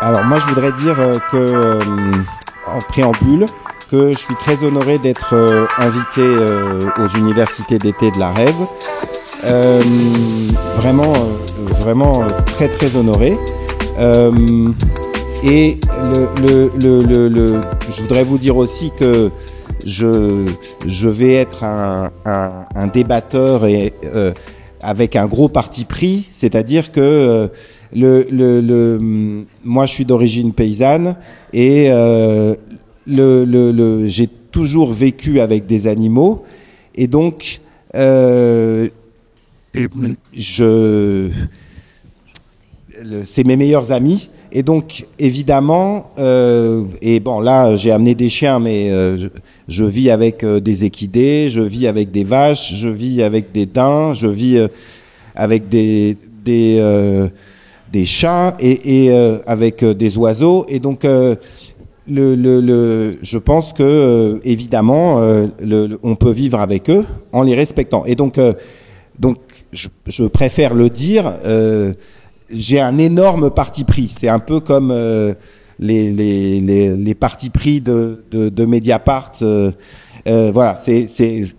Alors moi je voudrais dire en préambule que je suis très honoré d'être invité aux universités d'été de la Rève. Vraiment très très honoré. Et je voudrais vous dire aussi que je vais être un débatteur et avec un gros parti pris, c'est-à-dire que moi je suis d'origine paysanne et j'ai toujours vécu avec des animaux et donc c'est mes meilleurs amis. Et donc, évidemment, et bon, là, j'ai amené des chiens, mais je vis avec des équidés, je vis avec des vaches, je vis avec des daims, je vis avec des chats et avec des oiseaux. Et donc, je pense que, évidemment, on peut vivre avec eux en les respectant. Et donc je préfère le dire. J'ai un énorme parti pris. C'est un peu comme les partis pris de Mediapart. Voilà,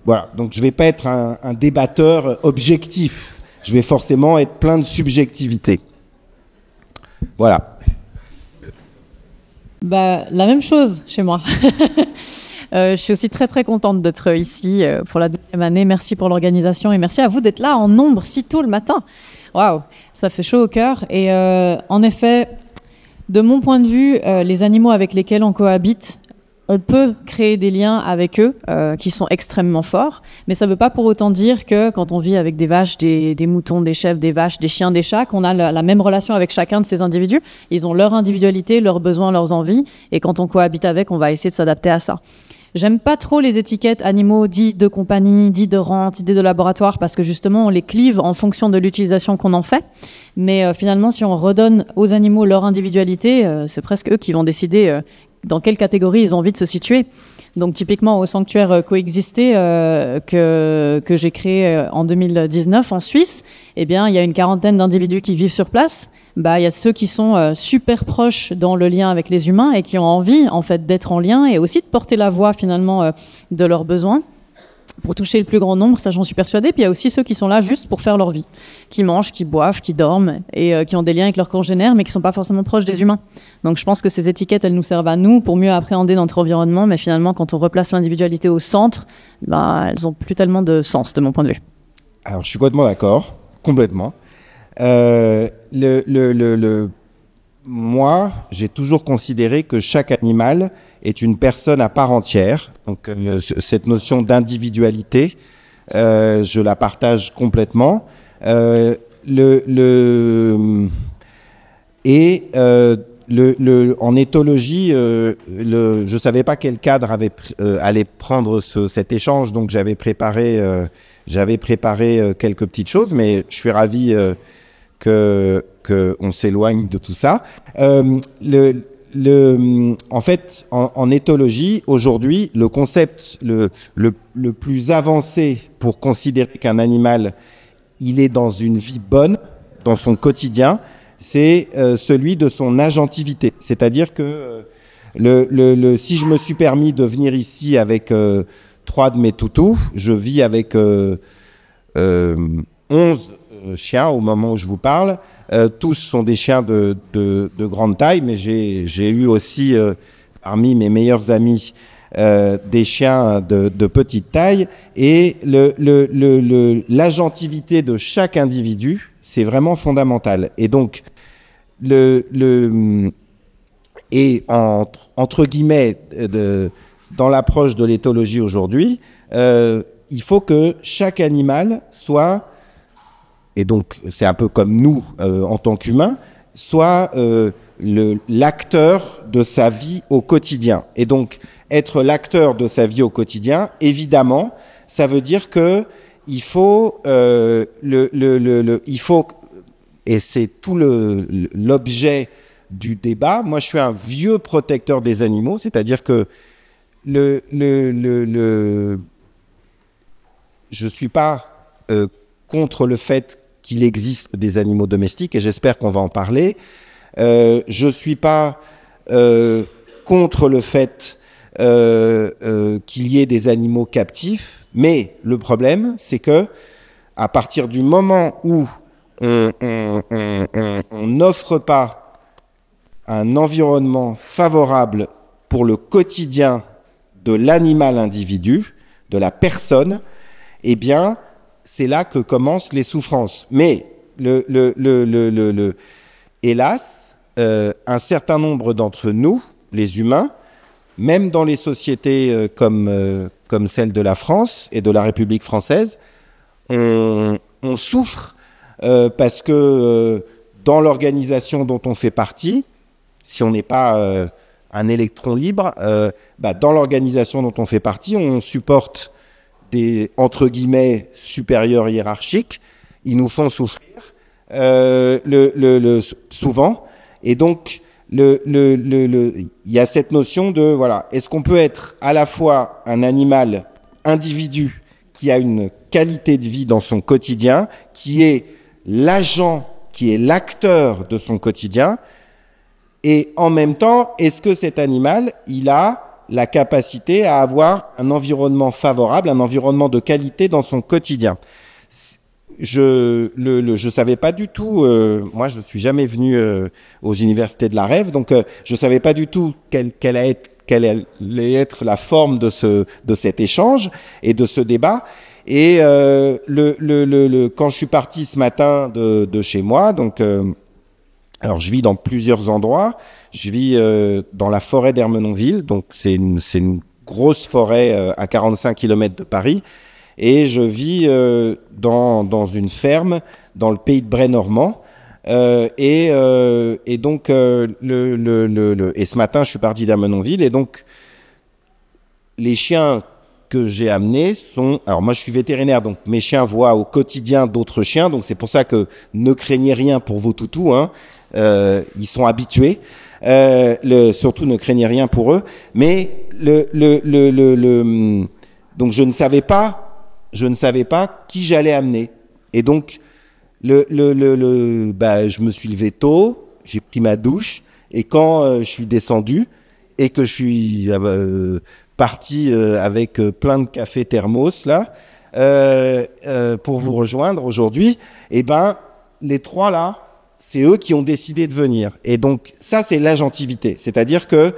voilà. Donc je vais pas être un débatteur objectif. Je vais forcément être plein de subjectivité. Voilà. Bah, la même chose chez moi. Je suis aussi très très contente d'être ici pour la deuxième année. Merci pour l'organisation et merci à vous d'être là en nombre si tôt le matin. Waouh, ça fait chaud au cœur. Et en effet, de mon point de vue, les animaux avec lesquels on cohabite, on peut créer des liens avec eux qui sont extrêmement forts, mais ça ne veut pas pour autant dire que quand on vit avec des vaches, des moutons, des chèvres, des vaches, des chiens, des chats, qu'on a la même relation avec chacun de ces individus. Ils ont leur individualité, leurs besoins, leurs envies, et quand on cohabite avec, on va essayer de s'adapter à ça. J'aime pas trop les étiquettes animaux dits de compagnie, dits de rente, dits de laboratoire, parce que justement, on les clive en fonction de l'utilisation qu'on en fait. Mais finalement, si on redonne aux animaux leur individualité, c'est presque eux qui vont décider dans quelle catégorie ils ont envie de se situer. Donc typiquement au sanctuaire Coexister que j'ai créé en 2019 en Suisse, eh bien il y a une quarantaine d'individus qui vivent sur place. Bah il y a ceux qui sont super proches dans le lien avec les humains et qui ont envie en fait d'être en lien et aussi de porter la voix finalement de leurs besoins pour toucher le plus grand nombre, ça j'en suis persuadée. Puis il y a aussi ceux qui sont là juste pour faire leur vie, qui mangent, qui boivent, qui dorment et qui ont des liens avec leurs congénères mais qui sont pas forcément proches des humains. Donc je pense que ces étiquettes, elles nous servent à nous pour mieux appréhender notre environnement, mais finalement quand on replace l'individualité au centre, elles ont plus tellement de sens de mon point de vue. Alors je suis complètement d'accord, complètement. Moi, j'ai toujours considéré que chaque animal est une personne à part entière. Donc, cette notion d'individualité, je la partage complètement. En éthologie, je savais pas quel cadre allait prendre cet échange, donc j'avais préparé quelques petites choses, mais je suis ravi que on s'éloigne de tout ça. En fait, en éthologie, aujourd'hui, le concept le plus avancé pour considérer qu'un animal, il est dans une vie bonne, dans son quotidien, c'est celui de son agentivité. C'est-à-dire que si je me suis permis de venir ici avec 3 de mes toutous, je vis avec 11 chiens au moment où je vous parle. Tous sont des chiens de grande taille, mais j'ai eu aussi parmi mes meilleurs amis des chiens de petite taille. Et l'agentivité de chaque individu, c'est vraiment fondamental. Et donc, entre guillemets, dans l'approche de l'éthologie aujourd'hui, il faut que chaque animal soit, et donc c'est un peu comme nous en tant qu'humains, soit l'acteur de sa vie au quotidien. Et donc être l'acteur de sa vie au quotidien, évidemment, ça veut dire que il faut il faut, et c'est tout l'objet du débat. Moi, je suis un vieux protecteur des animaux, c'est-à-dire que je suis pas contre le fait qu'il existe des animaux domestiques, et j'espère qu'on va en parler. Je suis pas contre le fait qu'il y ait des animaux captifs, mais le problème, c'est que à partir du moment où on n'offre pas un environnement favorable pour le quotidien de l'animal individu, de la personne, eh bien, c'est là que commencent les souffrances. Mais hélas, un certain nombre d'entre nous, les humains, même dans les sociétés comme celle de la France et de la République française, on souffre parce que dans l'organisation dont on fait partie, si on n'est pas un électron libre, dans l'organisation dont on fait partie, on supporte des, entre guillemets, supérieurs hiérarchiques. Ils nous font souffrir souvent. Et donc, il y a cette notion de, voilà, est-ce qu'on peut être à la fois un animal individu qui a une qualité de vie dans son quotidien, qui est l'agent, qui est l'acteur de son quotidien, et en même temps, est-ce que cet animal, il a la capacité à avoir un environnement favorable, un environnement de qualité dans son quotidien? Je savais pas du tout, moi je suis jamais venu aux universités de la Rêve, donc je savais pas du tout quelle allait être la forme de cet échange et de ce débat. Et quand je suis parti ce matin de chez moi, donc alors je vis dans plusieurs endroits. Je vis dans la forêt d'Ermenonville, donc c'est une grosse forêt à 45 km de Paris. Et je vis dans une ferme dans le pays de Bray-Normand. Et donc et ce matin je suis parti d'Ermenonville, et donc les chiens que j'ai amenés sont, alors moi je suis vétérinaire, donc mes chiens voient au quotidien d'autres chiens, donc c'est pour ça que ne craignez rien pour vos toutous, hein. Ils sont habitués. Surtout ne craignez rien pour eux. Mais donc je ne savais pas qui j'allais amener. Et donc je me suis levé tôt, j'ai pris ma douche, et quand je suis descendu et que je suis parti avec plein de café thermos là pour vous rejoindre aujourd'hui, et les trois là, c'est eux qui ont décidé de venir. Et donc ça, c'est l'agentivité, c'est-à-dire que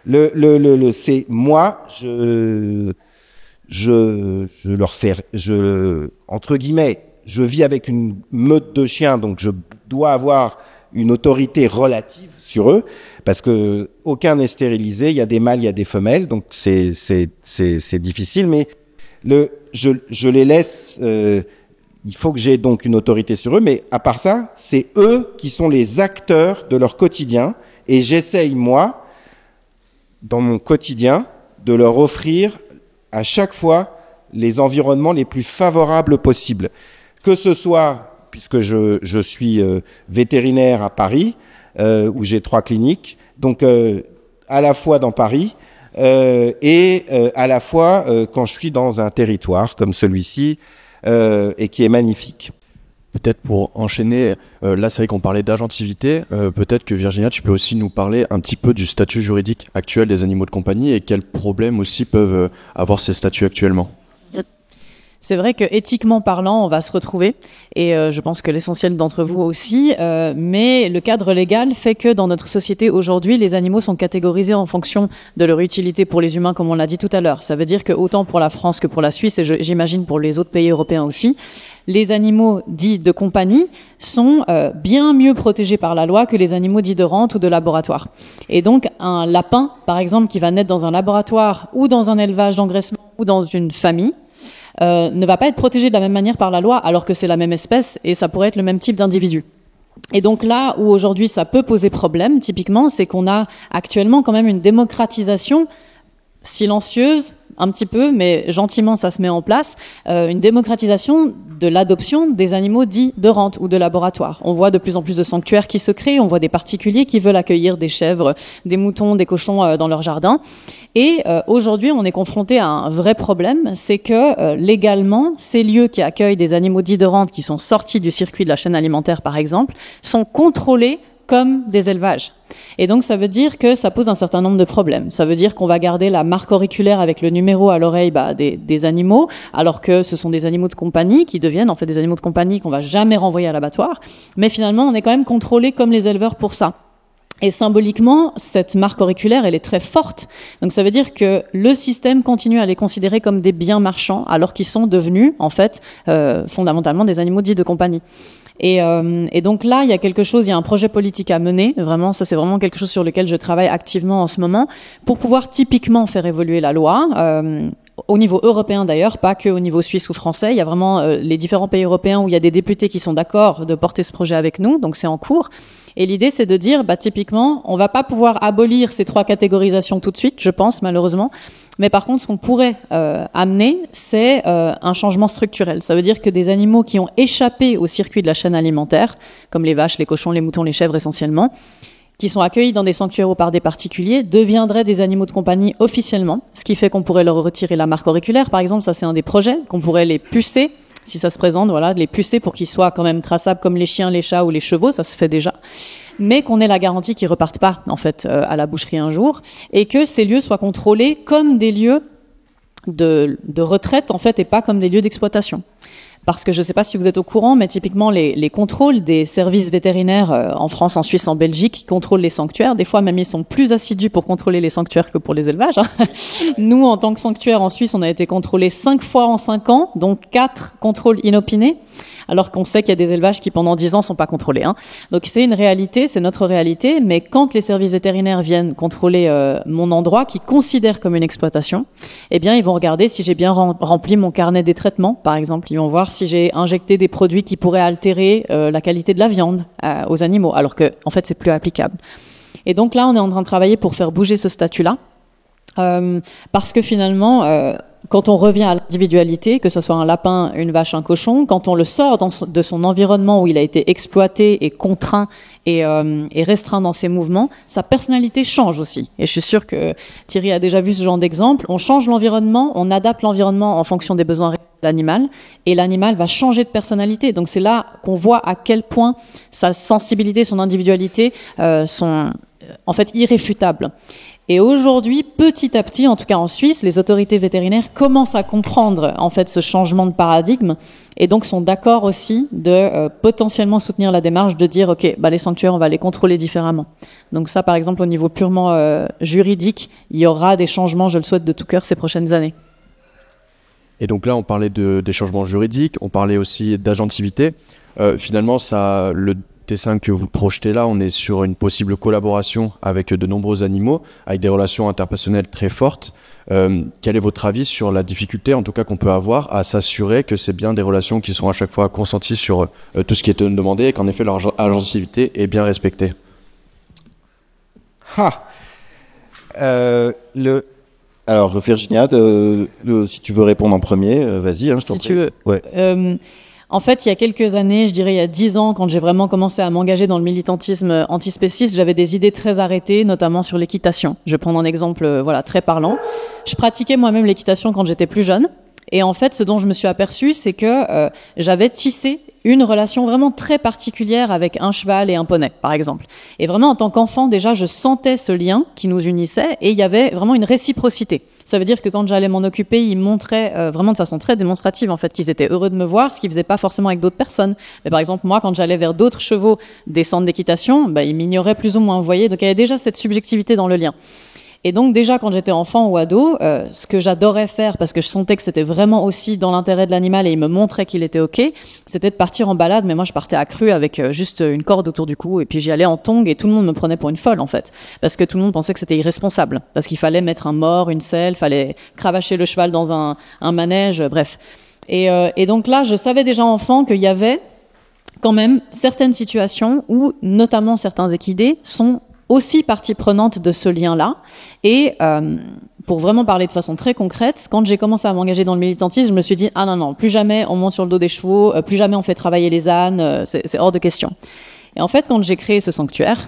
c'est moi, je leur fais, entre guillemets, je vis avec une meute de chiens, donc je dois avoir une autorité relative sur eux, parce que aucun n'est stérilisé, il y a des mâles, il y a des femelles, donc c'est difficile, mais je les laisse, il faut que j'ai donc une autorité sur eux, mais à part ça, c'est eux qui sont les acteurs de leur quotidien, et j'essaye, moi, dans mon quotidien, de leur offrir à chaque fois les environnements les plus favorables possibles. Que ce soit, puisque je suis vétérinaire à Paris, où j'ai 3 cliniques, donc à la fois dans Paris et à la fois quand je suis dans un territoire comme celui-ci et qui est magnifique. Peut-être pour enchaîner, là c'est vrai qu'on parlait d'agentivité, peut-être que Virginia, tu peux aussi nous parler un petit peu du statut juridique actuel des animaux de compagnie et quels problèmes aussi peuvent avoir ces statuts actuellement. C'est vrai que éthiquement parlant, on va se retrouver, et je pense que l'essentiel d'entre vous aussi, mais le cadre légal fait que dans notre société aujourd'hui, les animaux sont catégorisés en fonction de leur utilité pour les humains, comme on l'a dit tout à l'heure. Ça veut dire que autant pour la France que pour la Suisse, et j'imagine pour les autres pays européens aussi, les animaux dits de compagnie sont bien mieux protégés par la loi que les animaux dits de rente ou de laboratoire. Et donc un lapin, par exemple, qui va naître dans un laboratoire ou dans un élevage d'engraissement ou dans une famille, ne va pas être protégé de la même manière par la loi, alors que c'est la même espèce et ça pourrait être le même type d'individu. Et donc là où aujourd'hui ça peut poser problème, typiquement, c'est qu'on a actuellement quand même une démocratisation silencieuse, un petit peu, mais gentiment ça se met en place, une démocratisation de l'adoption des animaux dits de rente ou de laboratoire. On voit de plus en plus de sanctuaires qui se créent, on voit des particuliers qui veulent accueillir des chèvres, des moutons, des cochons dans leur jardin. Et aujourd'hui, on est confronté à un vrai problème, c'est que légalement, ces lieux qui accueillent des animaux dits de rente qui sont sortis du circuit de la chaîne alimentaire, par exemple, sont contrôlés comme des élevages. Et donc, ça veut dire que ça pose un certain nombre de problèmes. Ça veut dire qu'on va garder la marque auriculaire avec le numéro à l'oreille des animaux, alors que ce sont des animaux de compagnie qui deviennent en fait des animaux de compagnie qu'on va jamais renvoyer à l'abattoir. Mais finalement, on est quand même contrôlé comme les éleveurs pour ça. Et symboliquement, cette marque auriculaire, elle est très forte. Donc ça veut dire que le système continue à les considérer comme des biens marchands, alors qu'ils sont devenus, en fait, fondamentalement des animaux dits de compagnie. Et donc là, il y a un projet politique à mener. Vraiment, ça c'est vraiment quelque chose sur lequel je travaille activement en ce moment, pour pouvoir typiquement faire évoluer la loi. Au niveau européen d'ailleurs, pas que au niveau suisse ou français. Il y a vraiment les différents pays européens où il y a des députés qui sont d'accord de porter ce projet avec nous, donc c'est en cours. Et l'idée, c'est de dire, typiquement, on va pas pouvoir abolir ces 3 catégorisations tout de suite, je pense, malheureusement. Mais par contre, ce qu'on pourrait amener, c'est un changement structurel. Ça veut dire que des animaux qui ont échappé au circuit de la chaîne alimentaire, comme les vaches, les cochons, les moutons, les chèvres essentiellement, qui sont accueillis dans des sanctuaires ou par des particuliers, deviendraient des animaux de compagnie officiellement, ce qui fait qu'on pourrait leur retirer la marque auriculaire, par exemple, ça c'est un des projets, qu'on pourrait les pucer, si ça se présente, voilà, les pucer pour qu'ils soient quand même traçables comme les chiens, les chats ou les chevaux, ça se fait déjà, mais qu'on ait la garantie qu'ils repartent pas, en fait, à la boucherie un jour, et que ces lieux soient contrôlés comme des lieux de retraite, en fait, et pas comme des lieux d'exploitation. Parce que je ne sais pas si vous êtes au courant, mais typiquement les contrôles des services vétérinaires en France, en Suisse, en Belgique, qui contrôlent les sanctuaires, des fois même ils sont plus assidus pour contrôler les sanctuaires que pour les élevages. Nous, en tant que sanctuaire en Suisse, on a été contrôlés 5 fois en 5 ans, donc 4 contrôles inopinés, alors qu'on sait qu'il y a des élevages qui pendant 10 ans sont pas contrôlés. Donc c'est une réalité, c'est notre réalité, mais quand les services vétérinaires viennent contrôler mon endroit, qui considèrent comme une exploitation, eh bien ils vont regarder si j'ai bien rempli mon carnet des traitements, par exemple. Ils vont voir si j'ai injecté des produits qui pourraient altérer la qualité de la viande aux animaux, alors que en fait c'est plus applicable. Et donc là, on est en train de travailler pour faire bouger ce statut-là, parce que finalement, quand on revient à l'individualité, que ce soit un lapin, une vache, un cochon, quand on le sort de son environnement où il a été exploité et contraint et restreint dans ses mouvements, sa personnalité change aussi. Et je suis sûre que Thierry a déjà vu ce genre d'exemple. On change l'environnement, on adapte l'environnement en fonction des besoins réels de l'animal, et l'animal va changer de personnalité. Donc c'est là qu'on voit à quel point sa sensibilité, son individualité sont en fait irréfutables. Et aujourd'hui, petit à petit, en tout cas en Suisse, les autorités vétérinaires commencent à comprendre en fait ce changement de paradigme, et donc sont d'accord aussi de potentiellement soutenir la démarche de dire ok, les sanctuaires, on va les contrôler différemment. Donc ça, par exemple, au niveau purement juridique, il y aura des changements, je le souhaite de tout cœur, ces prochaines années. Et donc là, on parlait des changements juridiques, on parlait aussi d'agentivité. Finalement, le dessin que vous projetez là, on est sur une possible collaboration avec de nombreux animaux, avec des relations interpersonnelles très fortes. Quel est votre avis sur la difficulté, en tout cas, qu'on peut avoir à s'assurer que c'est bien des relations qui sont à chaque fois consenties sur tout ce qui est demandé, et qu'en effet leur agentivité est bien respectée? Alors, Virginia, si tu veux répondre en premier, vas-y, je t'en prie. Si tu veux. Ouais. En fait, il y a quelques années, je dirais il y a 10 ans, quand j'ai vraiment commencé à m'engager dans le militantisme antispéciste, j'avais des idées très arrêtées, notamment sur l'équitation. Je vais prendre un exemple très parlant. Je pratiquais moi-même l'équitation quand j'étais plus jeune. Et en fait, ce dont je me suis aperçue, c'est que j'avais tissé une relation vraiment très particulière avec un cheval et un poney, par exemple. Et vraiment, en tant qu'enfant, déjà, je sentais ce lien qui nous unissait, et il y avait vraiment une réciprocité. Ça veut dire que quand j'allais m'en occuper, ils montraient vraiment de façon très démonstrative, en fait, qu'ils étaient heureux de me voir, ce qu'ils faisaient pas forcément avec d'autres personnes. Mais par exemple, moi, quand j'allais vers d'autres chevaux des centres d'équitation, ils m'ignoraient plus ou moins, vous voyez. Donc il y avait déjà cette subjectivité dans le lien. Et donc déjà, quand j'étais enfant ou ado, ce que j'adorais faire, parce que je sentais que c'était vraiment aussi dans l'intérêt de l'animal et il me montrait qu'il était OK, c'était de partir en balade. Mais moi, je partais à cru avec juste une corde autour du cou, et puis j'y allais en tongs, et tout le monde me prenait pour une folle, en fait. Parce que tout le monde pensait que c'était irresponsable. Parce qu'il fallait mettre un mors, une selle, fallait cravacher le cheval dans un manège, bref. Et donc là, je savais déjà enfant qu'il y avait quand même certaines situations où, notamment certains équidés, sont aussi partie prenante de ce lien-là. Et pour vraiment parler de façon très concrète, quand j'ai commencé à m'engager dans le militantisme, je me suis dit « Ah non, plus jamais on monte sur le dos des chevaux, plus jamais on fait travailler les ânes, c'est hors de question. » Et en fait, quand j'ai créé ce sanctuaire,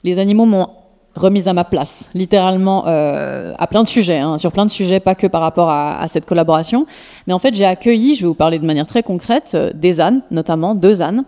les animaux m'ont remise à ma place, littéralement à plein de sujets, sur plein de sujets, pas que par rapport à cette collaboration. Mais en fait, j'ai accueilli, je vais vous parler de manière très concrète, des ânes, notamment 2 ânes,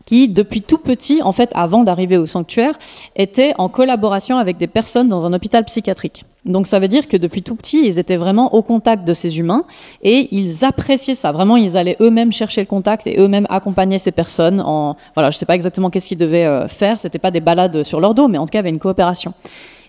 qui, depuis tout petit, en fait, avant d'arriver au sanctuaire, était en collaboration avec des personnes dans un hôpital psychiatrique. Donc ça veut dire que depuis tout petit, ils étaient vraiment au contact de ces humains et ils appréciaient ça. Vraiment, ils allaient eux-mêmes chercher le contact et eux-mêmes accompagner ces personnes en, voilà, je sais pas exactement qu'est-ce qu'ils devaient faire. C'était pas des balades sur leur dos, mais en tout cas, il y avait une coopération.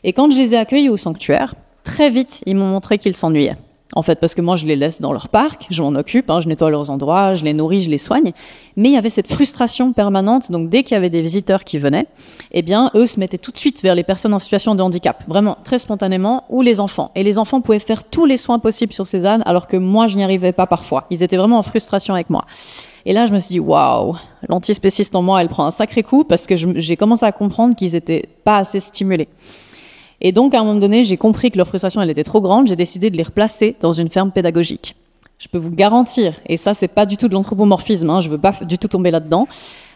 Et quand je les ai accueillis au sanctuaire, très vite, ils m'ont montré qu'ils s'ennuyaient. En fait, parce que moi, je les laisse dans leur parc, je m'en occupe, je nettoie leurs endroits, je les nourris, je les soigne. Mais il y avait cette frustration permanente. Donc, dès qu'il y avait des visiteurs qui venaient, eh bien, eux se mettaient tout de suite vers les personnes en situation de handicap, vraiment très spontanément, ou les enfants. Et les enfants pouvaient faire tous les soins possibles sur Cézanne, alors que moi, je n'y arrivais pas parfois. Ils étaient vraiment en frustration avec moi. Et là, je me suis dit, waouh, l'antispéciste en moi, elle prend un sacré coup, parce que j'ai commencé à comprendre qu'ils étaient pas assez stimulés. Et donc, à un moment donné, j'ai compris que leur frustration, elle était trop grande. J'ai décidé de les replacer dans une ferme pédagogique. Je peux vous garantir, et ça, c'est pas du tout de l'anthropomorphisme, je veux pas du tout tomber là-dedans.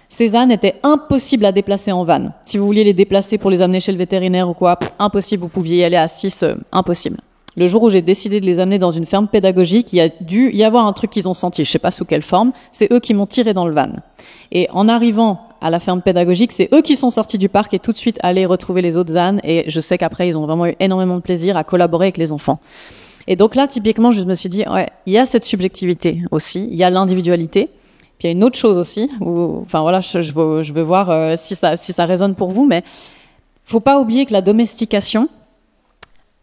Cézanne était impossible à déplacer en van. Si vous vouliez les déplacer pour les amener chez le vétérinaire ou quoi, impossible. Vous pouviez y aller à 6, impossible. Le jour où j'ai décidé de les amener dans une ferme pédagogique, il y a dû y avoir un truc qu'ils ont senti, je sais pas sous quelle forme, c'est eux qui m'ont tiré dans le van. Et en arrivant à la ferme pédagogique, c'est eux qui sont sortis du parc et tout de suite allés retrouver les autres ânes, et je sais qu'après, ils ont vraiment eu énormément de plaisir à collaborer avec les enfants. Et donc là, typiquement, je me suis dit, ouais, il y a cette subjectivité aussi, il y a l'individualité, puis il y a une autre chose aussi, où, enfin voilà, je veux voir si ça résonne pour vous, mais faut pas oublier que la domestication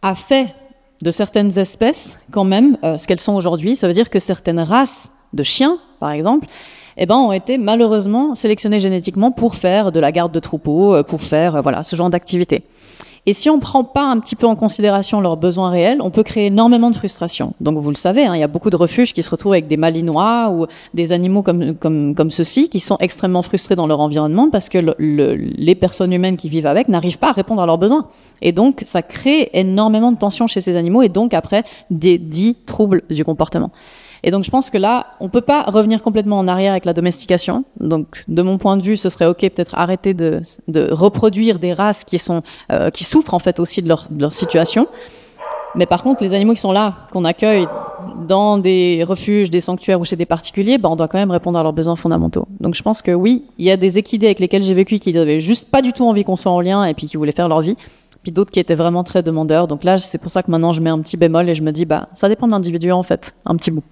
a fait de certaines espèces, quand même, ce qu'elles sont aujourd'hui. Ça veut dire que certaines races de chiens, par exemple, ont été malheureusement sélectionnées génétiquement pour faire de la garde de troupeaux, pour faire voilà, ce genre d'activité. Et si on ne prend pas un petit peu en considération leurs besoins réels, on peut créer énormément de frustration. Donc vous le savez, il y a beaucoup de refuges qui se retrouvent avec des malinois ou des animaux comme ceux-ci qui sont extrêmement frustrés dans leur environnement parce que les personnes humaines qui vivent avec n'arrivent pas à répondre à leurs besoins. Et donc ça crée énormément de tensions chez ces animaux et donc après des dits troubles du comportement. Et donc je pense que là, on peut pas revenir complètement en arrière avec la domestication. Donc de mon point de vue, ce serait ok peut-être arrêter de reproduire des races qui souffrent en fait aussi de leur situation. Mais par contre, les animaux qui sont là, qu'on accueille dans des refuges, des sanctuaires ou chez des particuliers, on doit quand même répondre à leurs besoins fondamentaux. Donc je pense que oui, il y a des équidés avec lesquels j'ai vécu qui avaient juste pas du tout envie qu'on soit en lien et puis qui voulaient faire leur vie. Puis d'autres qui étaient vraiment très demandeurs. Donc là, c'est pour ça que maintenant je mets un petit bémol et je me dis, ça dépend de l'individu en fait, un petit bout.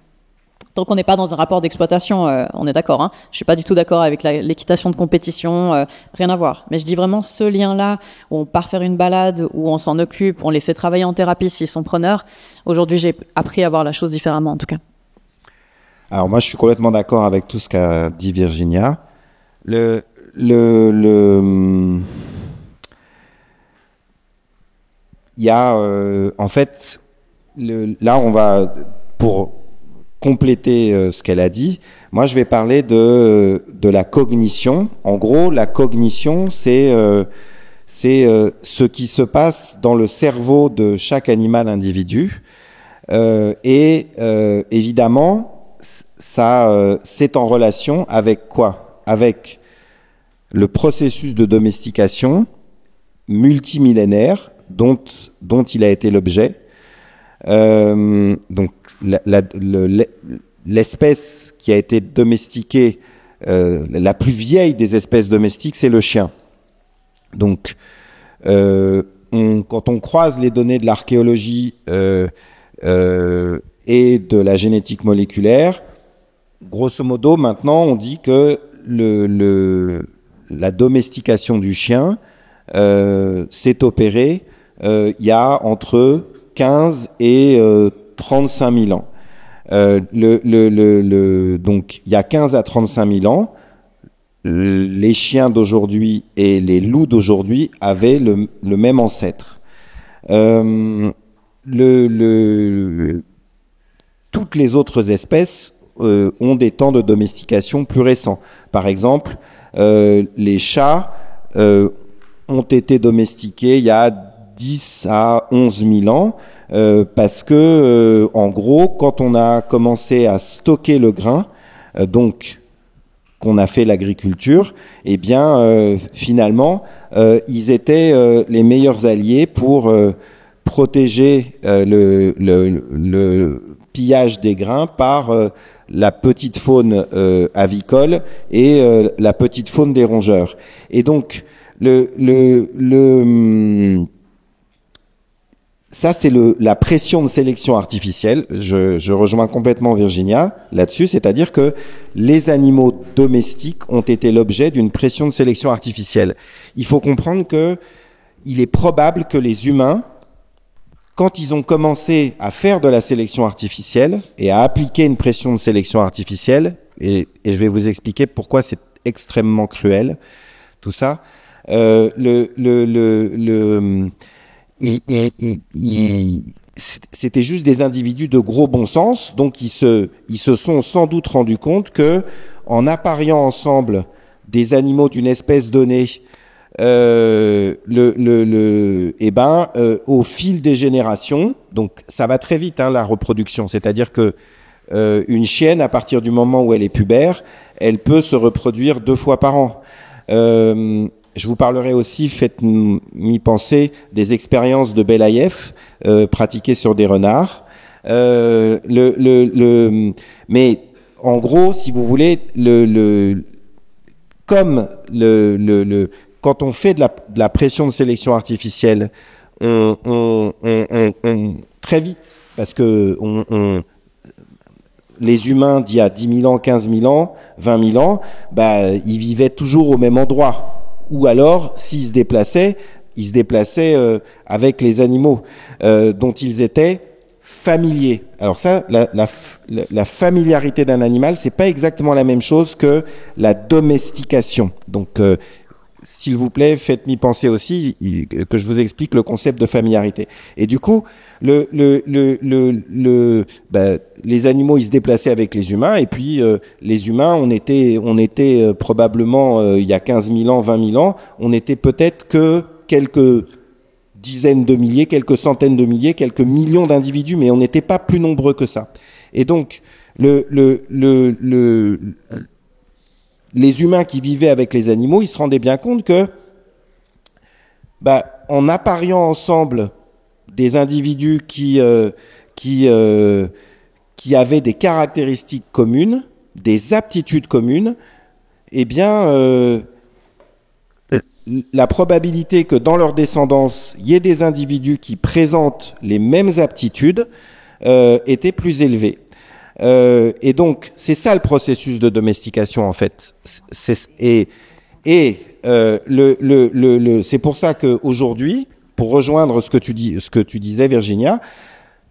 Tant qu'on n'est pas dans un rapport d'exploitation, on est d'accord. Je suis pas du tout d'accord avec l'équitation de compétition, rien à voir. Mais je dis vraiment ce lien-là où on part faire une balade, où on s'en occupe, on les fait travailler en thérapie s'ils sont preneurs. Aujourd'hui, j'ai appris à voir la chose différemment, en tout cas. Alors moi, je suis complètement d'accord avec tout ce qu'a dit Virginia. Il y a en fait, là, on va pour compléter ce qu'elle a dit. Moi, je vais parler de la cognition. En gros, la cognition, c'est ce qui se passe dans le cerveau de chaque animal individu. Et évidemment, ça, c'est en relation avec quoi? Avec le processus de domestication multimillénaire dont il a été l'objet. Donc l'espèce qui a été domestiquée, la plus vieille des espèces domestiques, c'est le chien. Donc, quand on croise les données de l'archéologie et de la génétique moléculaire, grosso modo, maintenant, on dit que la domestication du chien s'est opérée il y a entre 15 et 35 000 ans. Donc, il y a 15 à 35 000 ans, les chiens d'aujourd'hui et les loups d'aujourd'hui avaient le même ancêtre. Toutes les autres espèces ont des temps de domestication plus récents. Par exemple, les chats ont été domestiqués il y a 10 à 11 000 ans, parce que, en gros, quand on a commencé à stocker le grain, donc qu'on a fait l'agriculture, eh bien, finalement, ils étaient les meilleurs alliés pour protéger le pillage des grains par la petite faune avicole et la petite faune des rongeurs. Et donc, ça, c'est la pression de sélection artificielle. Je rejoins complètement Virginia là-dessus, c'est-à-dire que les animaux domestiques ont été l'objet d'une pression de sélection artificielle. Il faut comprendre que il est probable que les humains, quand ils ont commencé à faire de la sélection artificielle et à appliquer une pression de sélection artificielle, et je vais vous expliquer pourquoi c'est extrêmement cruel, tout ça, c'était juste des individus de gros bon sens, donc ils se sont sans doute rendus compte que, en appariant ensemble des animaux d'une espèce donnée, au fil des générations, donc ça va très vite, la reproduction, c'est-à-dire que une chienne, à partir du moment où elle est pubère, elle peut se reproduire 2 fois par an. Je vous parlerai aussi, faites-m'y penser, des expériences de Belaïev pratiquées sur des renards. Mais en gros, si vous voulez, quand on fait de la pression de sélection artificielle, on très vite, parce que les humains d'il y a 10 000 ans, 15 000 ans, 20 000 ans, ils vivaient toujours au même endroit. Ou alors, s'ils se déplaçaient, avec les animaux dont ils étaient familiers. Alors ça, la familiarité d'un animal, c'est pas exactement la même chose que la domestication. Donc, s'il vous plaît, faites-m'y penser aussi que je vous explique le concept de familiarité. Et du coup, les animaux, ils se déplaçaient avec les humains, et puis les humains, on était probablement il y a 15 000 ans, 20 000 ans, on était peut-être que quelques dizaines de milliers, quelques centaines de milliers, quelques millions d'individus, mais on n'était pas plus nombreux que ça. Et donc, les humains qui vivaient avec les animaux, ils se rendaient bien compte que, en appariant ensemble des individus qui avaient des caractéristiques communes, des aptitudes communes, eh bien, la probabilité que dans leur descendance, il y ait des individus qui présentent les mêmes aptitudes était plus élevée. Et donc, c'est ça le processus de domestication, en fait. C'est pour ça qu'aujourd'hui, pour rejoindre ce que tu disais, Virginia,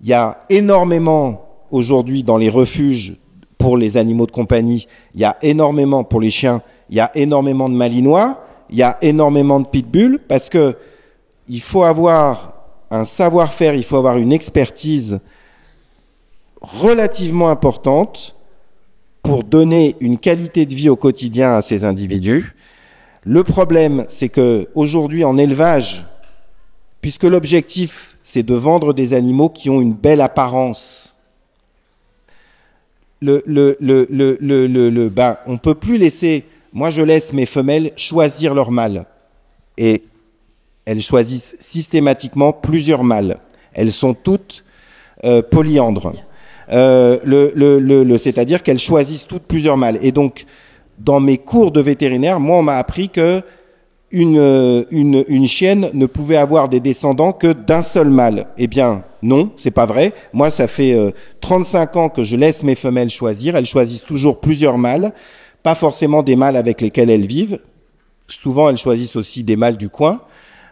il y a énormément, aujourd'hui, dans les refuges pour les animaux de compagnie, il y a énormément, pour les chiens, il y a énormément de malinois, il y a énormément de pitbulls, parce que il faut avoir un savoir-faire, il faut avoir une expertise relativement importante pour donner une qualité de vie au quotidien à ces individus. Le problème, c'est que aujourd'hui en élevage, puisque l'objectif c'est de vendre des animaux qui ont une belle apparence, on peut plus laisser. Moi, je laisse mes femelles choisir leur mâle, et elles choisissent systématiquement plusieurs mâles. Elles sont toutes polyandres. C'est-à-dire qu'elles choisissent toutes plusieurs mâles. Et donc, dans mes cours de vétérinaire, moi, on m'a appris que une chienne ne pouvait avoir des descendants que d'un seul mâle. Eh bien, non, c'est pas vrai. Moi, ça fait 35 ans que je laisse mes femelles choisir. Elles choisissent toujours plusieurs mâles, pas forcément des mâles avec lesquels elles vivent. Souvent, elles choisissent aussi des mâles du coin,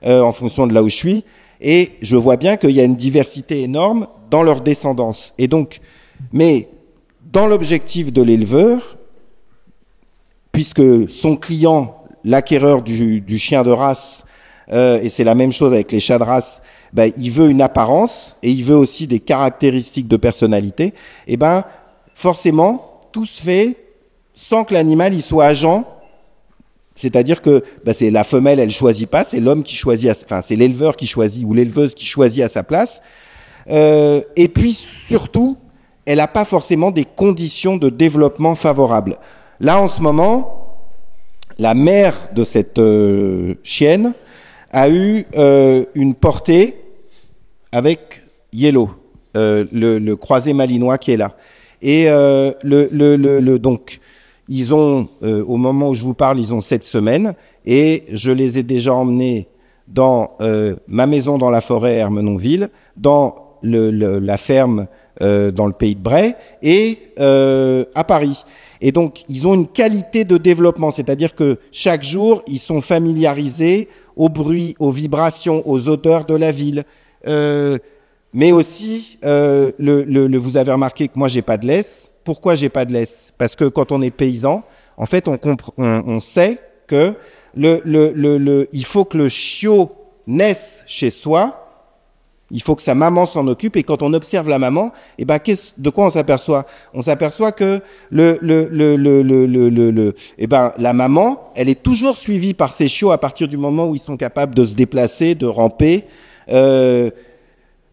en fonction de là où je suis. Et je vois bien qu'il y a une diversité énorme dans leur descendance. Et donc, mais dans l'objectif de l'éleveur, puisque son client, l'acquéreur du chien de race, et c'est la même chose avec les chats de race, il veut une apparence et il veut aussi des caractéristiques de personnalité, et forcément, tout se fait sans que l'animal il soit agent. C'est-à-dire que c'est la femelle, elle choisit pas, c'est l'homme qui choisit, c'est l'éleveur qui choisit ou l'éleveuse qui choisit à sa place. Et puis surtout, elle n'a pas forcément des conditions de développement favorables. Là, en ce moment, la mère de cette chienne a eu une portée avec Yellow, le croisé malinois qui est là. Et donc, ils ont, au moment où je vous parle, ils ont 7 semaines, et je les ai déjà emmenés dans ma maison dans la forêt à Ermenonville, dans la ferme dans le pays de Bray, et à Paris. Et donc, ils ont une qualité de développement, c'est-à-dire que chaque jour, ils sont familiarisés aux bruits, aux vibrations, aux odeurs de la ville. Mais aussi, vous avez remarqué que moi, j'ai pas de laisse. Pourquoi j'ai pas de laisse? Parce que quand on est paysan, en fait, on sait que il faut que le chiot naisse chez soi. Il faut que sa maman s'en occupe, et quand on observe la maman, eh ben, de quoi on s'aperçoit? On s'aperçoit que la maman, elle est toujours suivie par ses chiots à partir du moment où ils sont capables de se déplacer, de ramper,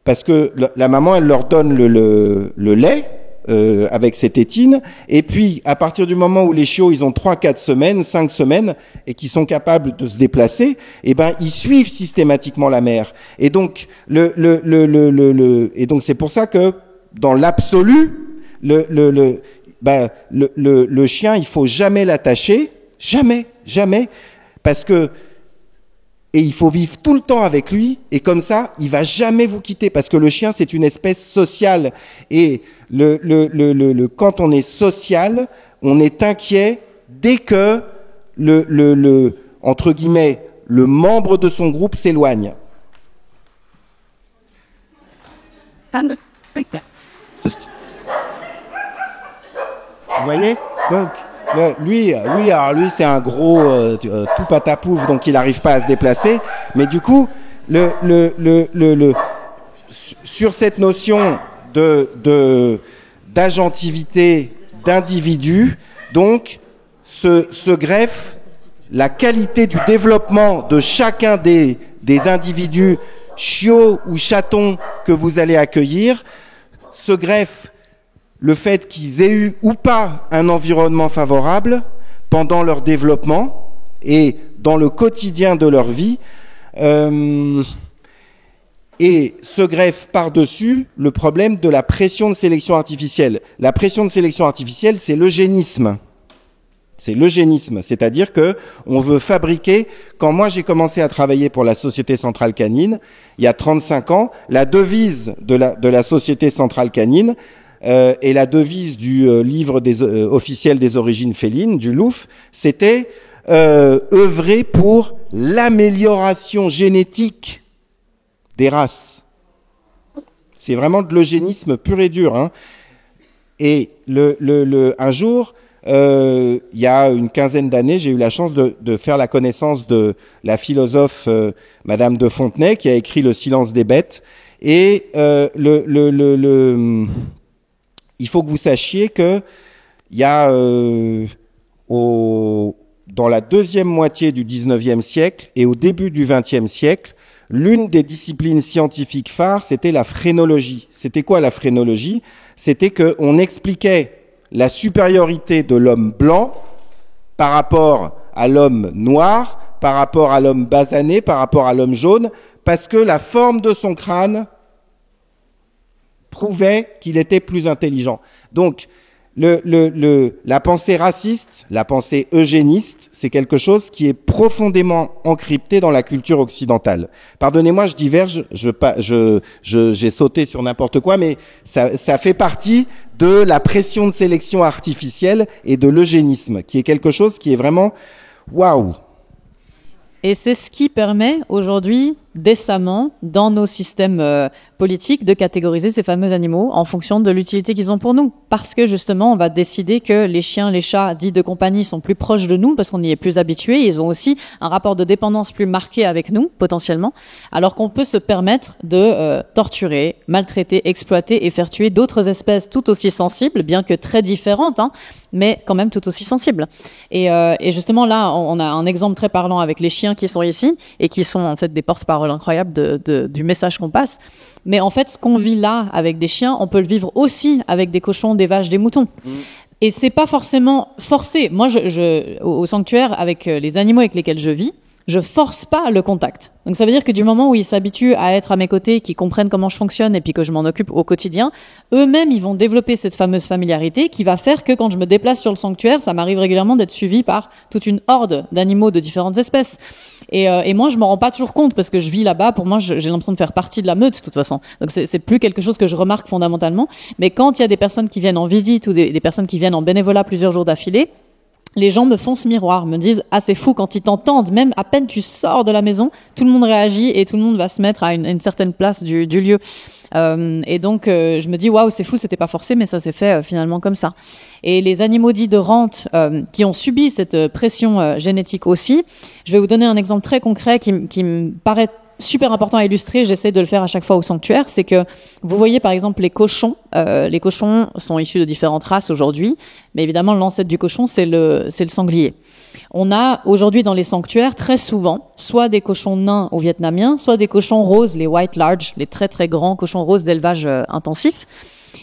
parce que la maman, elle leur donne le lait, avec ses tétines, et puis à partir du moment où les chiots ils ont 3-4 semaines, 5 semaines, et qu'ils sont capables de se déplacer, eh ben ils suivent systématiquement la mère. Et donc et donc c'est pour ça que dans l'absolu, le chien, il faut jamais l'attacher, jamais, parce que et il faut vivre tout le temps avec lui, et comme ça, il va jamais vous quitter, parce que le chien, c'est une espèce sociale. Et quand on est social, on est inquiet dès que entre guillemets, le membre de son groupe s'éloigne. Vous voyez? Donc, lui, c'est un gros tout patapouf, donc il n'arrive pas à se déplacer. Mais du coup, sur cette notion d'agentivité d'individu, donc se greffe la qualité du développement de chacun des individus, chiots ou chatons, que vous allez accueillir, se greffe le fait qu'ils aient eu ou pas un environnement favorable pendant leur développement et dans le quotidien de leur vie, et se greffe par-dessus le problème de la pression de sélection artificielle. La pression de sélection artificielle, c'est l'eugénisme. C'est l'eugénisme, c'est-à-dire que on veut fabriquer. Quand moi j'ai commencé à travailler pour la Société Centrale Canine, il y a 35 ans, la devise de la Société Centrale Canine, et la devise du livre officiel des origines félines, du LOUF, c'était œuvrer pour l'amélioration génétique des races. C'est vraiment de l'eugénisme pur et dur, hein. Et un jour, il y a une quinzaine d'années, j'ai eu la chance de faire la connaissance de la philosophe Madame de Fontenay, qui a écrit Le silence des bêtes. Et il faut que vous sachiez que il y a dans la deuxième moitié du 19e siècle et au début du 20e siècle, l'une des disciplines scientifiques phares, c'était la phrénologie. C'était quoi la phrénologie? C'était qu'on expliquait la supériorité de l'homme blanc par rapport à l'homme noir, par rapport à l'homme basané, par rapport à l'homme jaune, parce que la forme de son crâne prouvait qu'il était plus intelligent. Donc, la pensée raciste, la pensée eugéniste, c'est quelque chose qui est profondément encrypté dans la culture occidentale. Pardonnez-moi, je diverge, j'ai sauté sur n'importe quoi, mais ça fait partie de la pression de sélection artificielle et de l'eugénisme, qui est quelque chose qui est vraiment waouh. Et c'est ce qui permet aujourd'hui, décemment, dans nos systèmes politiques, de catégoriser ces fameux animaux en fonction de l'utilité qu'ils ont pour nous. Parce que justement, on va décider que les chiens, les chats dits de compagnie sont plus proches de nous parce qu'on y est plus habitué. Ils ont aussi un rapport de dépendance plus marqué avec nous, potentiellement. Alors qu'on peut se permettre de torturer, maltraiter, exploiter et faire tuer d'autres espèces tout aussi sensibles, bien que très différentes, hein, mais quand même tout aussi sensibles. Et justement, là, on a un exemple très parlant avec les chiens qui sont ici et qui sont en fait des porte-parole incroyables du message qu'on passe. Mais en fait, ce qu'on vit là avec des chiens, on peut le vivre aussi avec des cochons, des vaches, des moutons. Et c'est pas forcément forcé. Moi, au sanctuaire, avec les animaux avec lesquels je vis, Je force pas le contact. Donc ça veut dire que du moment où ils s'habituent à être à mes côtés, qu'ils comprennent comment je fonctionne et puis que je m'en occupe au quotidien, eux-mêmes ils vont développer cette fameuse familiarité qui va faire que quand je me déplace sur le sanctuaire, ça m'arrive régulièrement d'être suivi par toute une horde d'animaux de différentes espèces. Et moi je m'en rends pas toujours compte parce que je vis là-bas. Pour moi j'ai l'impression de faire partie de la meute de toute façon. Donc c'est plus quelque chose que je remarque fondamentalement. Mais quand il y a des personnes qui viennent en visite ou des personnes qui viennent en bénévolat plusieurs jours d'affilée, les gens me font ce miroir, me disent « Ah, c'est fou, quand ils t'entendent, même à peine tu sors de la maison, tout le monde réagit et tout le monde va se mettre à une certaine place du lieu. » Et donc, je me dis « Waouh, c'est fou, c'était pas forcé, mais ça s'est fait finalement comme ça. » Et les animaux dits de rente qui ont subi cette pression génétique aussi, je vais vous donner un exemple très concret qui me paraît super important à illustrer, j'essaie de le faire à chaque fois au sanctuaire, c'est que vous voyez par exemple les cochons. Les cochons sont issus de différentes races aujourd'hui, mais évidemment l'ancêtre du cochon c'est le sanglier. On a aujourd'hui dans les sanctuaires très souvent soit des cochons nains ou vietnamiens, soit des cochons roses, les white large, les très très grands cochons roses d'élevage intensif,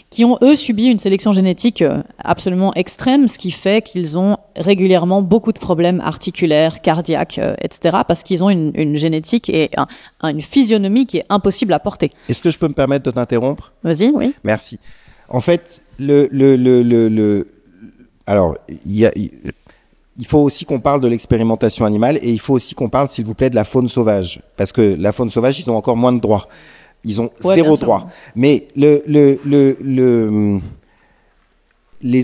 qui ont, eux, subi une sélection génétique absolument extrême, ce qui fait qu'ils ont régulièrement beaucoup de problèmes articulaires, cardiaques, etc., parce qu'ils ont une génétique et une physionomie qui est impossible à porter. Est-ce que je peux me permettre de t'interrompre ? Vas-y, oui. Merci. En fait, alors, il faut aussi qu'on parle de l'expérimentation animale et il faut aussi qu'on parle, s'il vous plaît, de la faune sauvage. Parce que la faune sauvage, ils ont encore moins de droits. Ils ont zéro droit. Mais les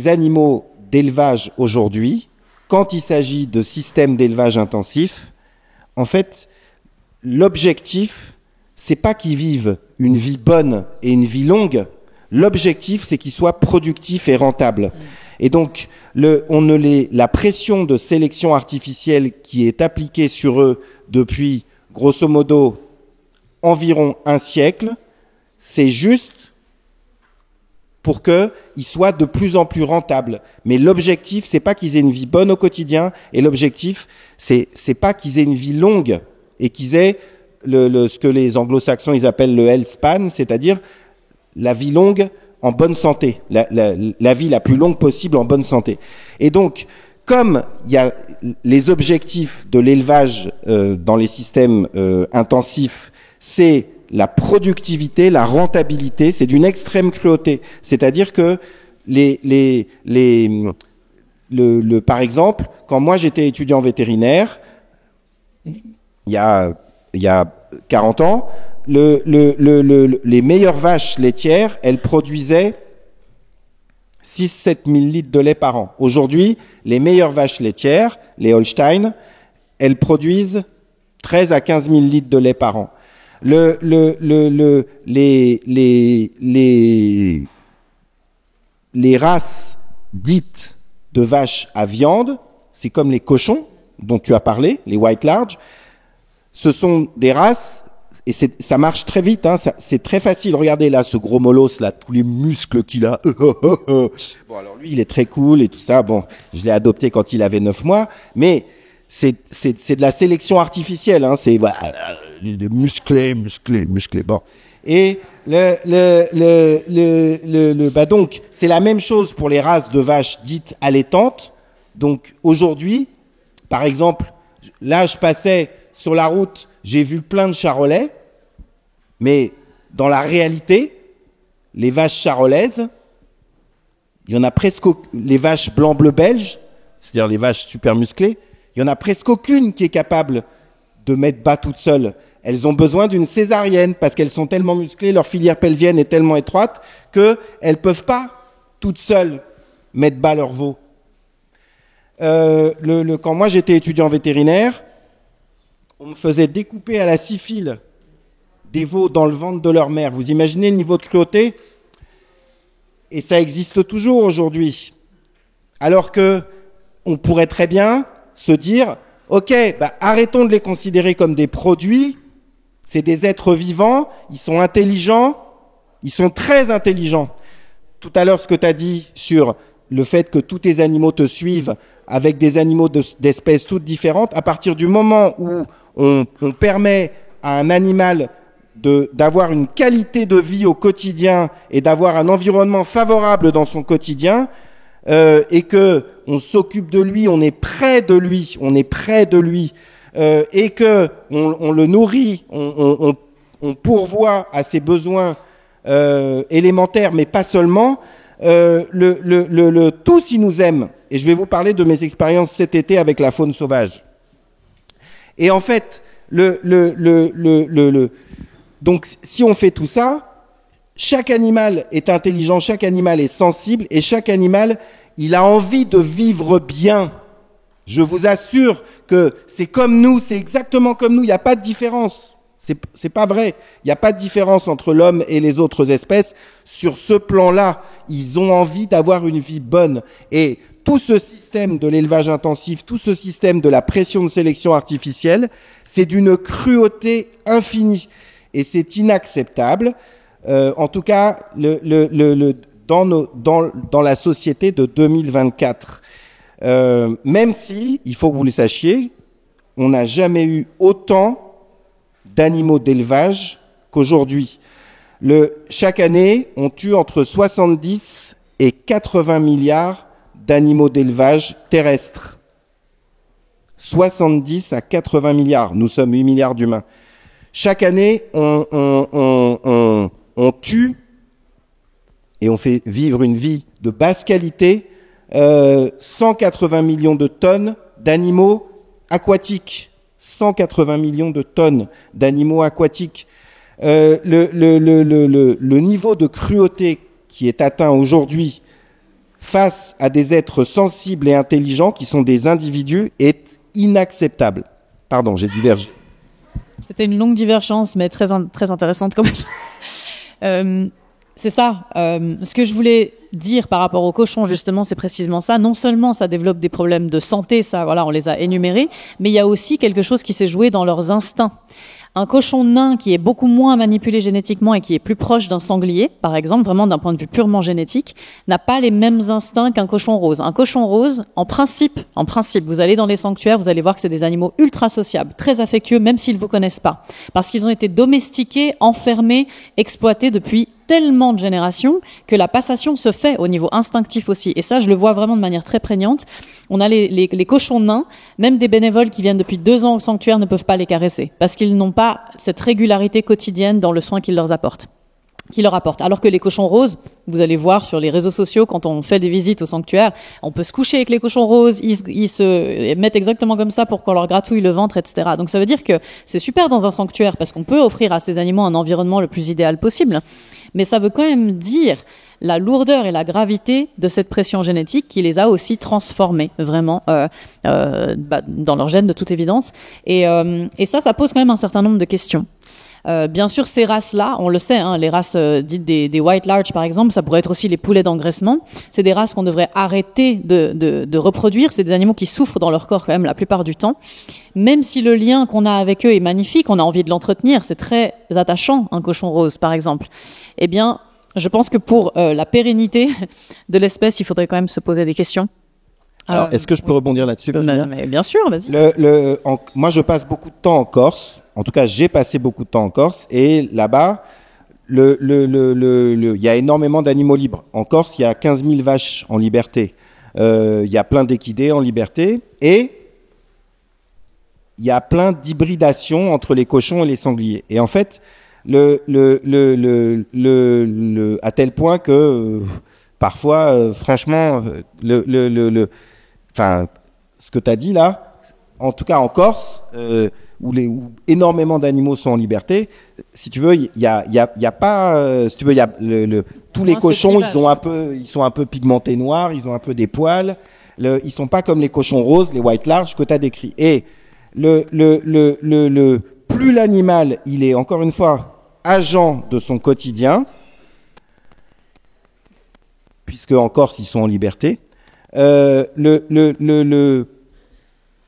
animaux d'élevage aujourd'hui, quand il s'agit de systèmes d'élevage intensif, en fait, l'objectif, c'est pas qu'ils vivent une vie bonne et une vie longue. L'objectif, c'est qu'ils soient productifs et rentables. Et donc, la pression de sélection artificielle qui est appliquée sur eux depuis, grosso modo, environ un siècle, c'est juste pour qu'ils soient de plus en plus rentables. Mais l'objectif, c'est pas qu'ils aient une vie bonne au quotidien, et l'objectif, c'est pas qu'ils aient une vie longue, et qu'ils aient ce que les anglo-saxons ils appellent le health span, c'est-à-dire la vie longue en bonne santé, la vie la plus longue possible en bonne santé. Et donc, comme il y a les objectifs de l'élevage dans les systèmes intensifs, c'est la productivité, la rentabilité, c'est d'une extrême cruauté. C'est-à-dire que par exemple, quand moi j'étais étudiant vétérinaire, il y a 40 ans, les meilleures vaches laitières, elles produisaient 6-7 000 litres de lait par an. Aujourd'hui, les meilleures vaches laitières, les Holstein, elles produisent 13 à 15 000 litres de lait par an. Les races dites de vaches à viande, c'est comme les cochons dont tu as parlé, les white large, ce sont des races, et ça marche très vite, hein, c'est très facile. Regardez là, ce gros molosse là, tous les muscles qu'il a. Bon, alors lui, il est très cool et tout ça. Bon, je l'ai adopté quand il avait 9 mois, mais c'est de la sélection artificielle, hein, c'est voilà, musclé. Bon. Et donc, c'est la même chose pour les races de vaches dites allaitantes. Donc, aujourd'hui, par exemple, là, je passais sur la route, j'ai vu plein de charolais, mais dans la réalité, les vaches charolaises, il y en a presque, les vaches blanc-bleu belges, c'est-à-dire les vaches super musclées, il y en a presque aucune qui est capable de mettre bas toute seule. Elles ont besoin d'une césarienne parce qu'elles sont tellement musclées, leur filière pelvienne est tellement étroite qu'elles peuvent pas toutes seules mettre bas leur veau. Quand moi j'étais étudiant vétérinaire, on me faisait découper à la scie fil des veaux dans le ventre de leur mère. Vous imaginez le niveau de cruauté ? Et ça existe toujours aujourd'hui. Alors que on pourrait très bien se dire, ok, arrêtons de les considérer comme des produits, c'est des êtres vivants, ils sont intelligents, ils sont très intelligents. Tout à l'heure, ce que tu as dit sur le fait que tous tes animaux te suivent avec des animaux d'espèces toutes différentes, à partir du moment où on permet à un animal d'avoir une qualité de vie au quotidien et d'avoir un environnement favorable dans son quotidien, et que on s'occupe de lui, on est près de lui, et que on le nourrit, on pourvoit à ses besoins élémentaires, mais pas seulement, tous ils nous aiment. Et je vais vous parler de mes expériences cet été avec la faune sauvage. Et en fait, donc si on fait tout ça, chaque animal est intelligent, chaque animal est sensible, et chaque animal, il a envie de vivre bien. Je vous assure que c'est comme nous, c'est exactement comme nous, il n'y a pas de différence. C'est pas vrai. Il n'y a pas de différence entre l'homme et les autres espèces. Sur ce plan-là, ils ont envie d'avoir une vie bonne. Et tout ce système de l'élevage intensif, tout ce système de la pression de sélection artificielle, c'est d'une cruauté infinie. Et c'est inacceptable. En tout cas, dans la société de 2024. Même si, il faut que vous le sachiez, on n'a jamais eu autant d'animaux d'élevage qu'aujourd'hui. Chaque année, on tue entre 70 et 80 milliards d'animaux d'élevage terrestres. 70 à 80 milliards. Nous sommes 8 milliards d'humains. Chaque année, on tue et on fait vivre une vie de basse qualité 180 millions de tonnes d'animaux aquatiques. 180 millions de tonnes d'animaux aquatiques. Le niveau de cruauté qui est atteint aujourd'hui face à des êtres sensibles et intelligents qui sont des individus est inacceptable. Pardon, j'ai divergé. C'était une longue divergence, mais très intéressante comme c'est ça. Ce que je voulais dire par rapport aux cochons, justement, c'est précisément ça. Non seulement ça développe des problèmes de santé, ça, voilà, on les a énumérés, mais il y a aussi quelque chose qui s'est joué dans leurs instincts. Un cochon nain qui est beaucoup moins manipulé génétiquement et qui est plus proche d'un sanglier, par exemple, vraiment d'un point de vue purement génétique, n'a pas les mêmes instincts qu'un cochon rose. Un cochon rose, en principe, vous allez dans les sanctuaires, vous allez voir que c'est des animaux ultra sociables, très affectueux, même s'ils ne vous connaissent pas. Parce qu'ils ont été domestiqués, enfermés, exploités depuis tellement de générations que la passation se fait au niveau instinctif aussi. Et ça, je le vois vraiment de manière très prégnante. On a les cochons nains, même des bénévoles qui viennent depuis 2 ans au sanctuaire ne peuvent pas les caresser parce qu'ils n'ont pas cette régularité quotidienne dans le soin qu'ils leur apportent. Alors que les cochons roses, vous allez voir sur les réseaux sociaux, quand on fait des visites au sanctuaire, on peut se coucher avec les cochons roses, ils se mettent exactement comme ça pour qu'on leur gratouille le ventre, etc. Donc ça veut dire que c'est super dans un sanctuaire parce qu'on peut offrir à ces animaux un environnement le plus idéal possible, mais ça veut quand même dire la lourdeur et la gravité de cette pression génétique qui les a aussi transformés vraiment dans leur gène de toute évidence. Et ça pose quand même un certain nombre de questions. Bien sûr, ces races-là, on le sait, les races dites des white large, par exemple, ça pourrait être aussi les poulets d'engraissement. C'est des races qu'on devrait arrêter de reproduire. C'est des animaux qui souffrent dans leur corps quand même la plupart du temps. Même si le lien qu'on a avec eux est magnifique, on a envie de l'entretenir, c'est très attachant, un cochon rose, par exemple. Eh bien, je pense que pour la pérennité de l'espèce, il faudrait quand même se poser des questions. Alors, est-ce que je peux rebondir là-dessus, Virginia ? Mais bien sûr, vas-y. Moi, je passe beaucoup de temps en Corse. En tout cas, j'ai passé beaucoup de temps en Corse. Et là-bas, il y a énormément d'animaux libres. En Corse, il y a 15 000 vaches en liberté. Il y a plein d'équidés en liberté. Et il y a plein d'hybridations entre les cochons et les sangliers. Et en fait, à tel point que parfois, franchement, ce que tu as dit là, en tout cas en Corse, où énormément d'animaux sont en liberté, si tu veux, il y a pas, si tu veux, il y a tous les cochons, ils sont un peu pigmentés noirs, ils ont un peu des poils, ils sont pas comme les cochons roses, les white large que tu as décrits. Et plus l'animal, il est encore une fois agent de son quotidien, puisque en Corse ils sont en liberté,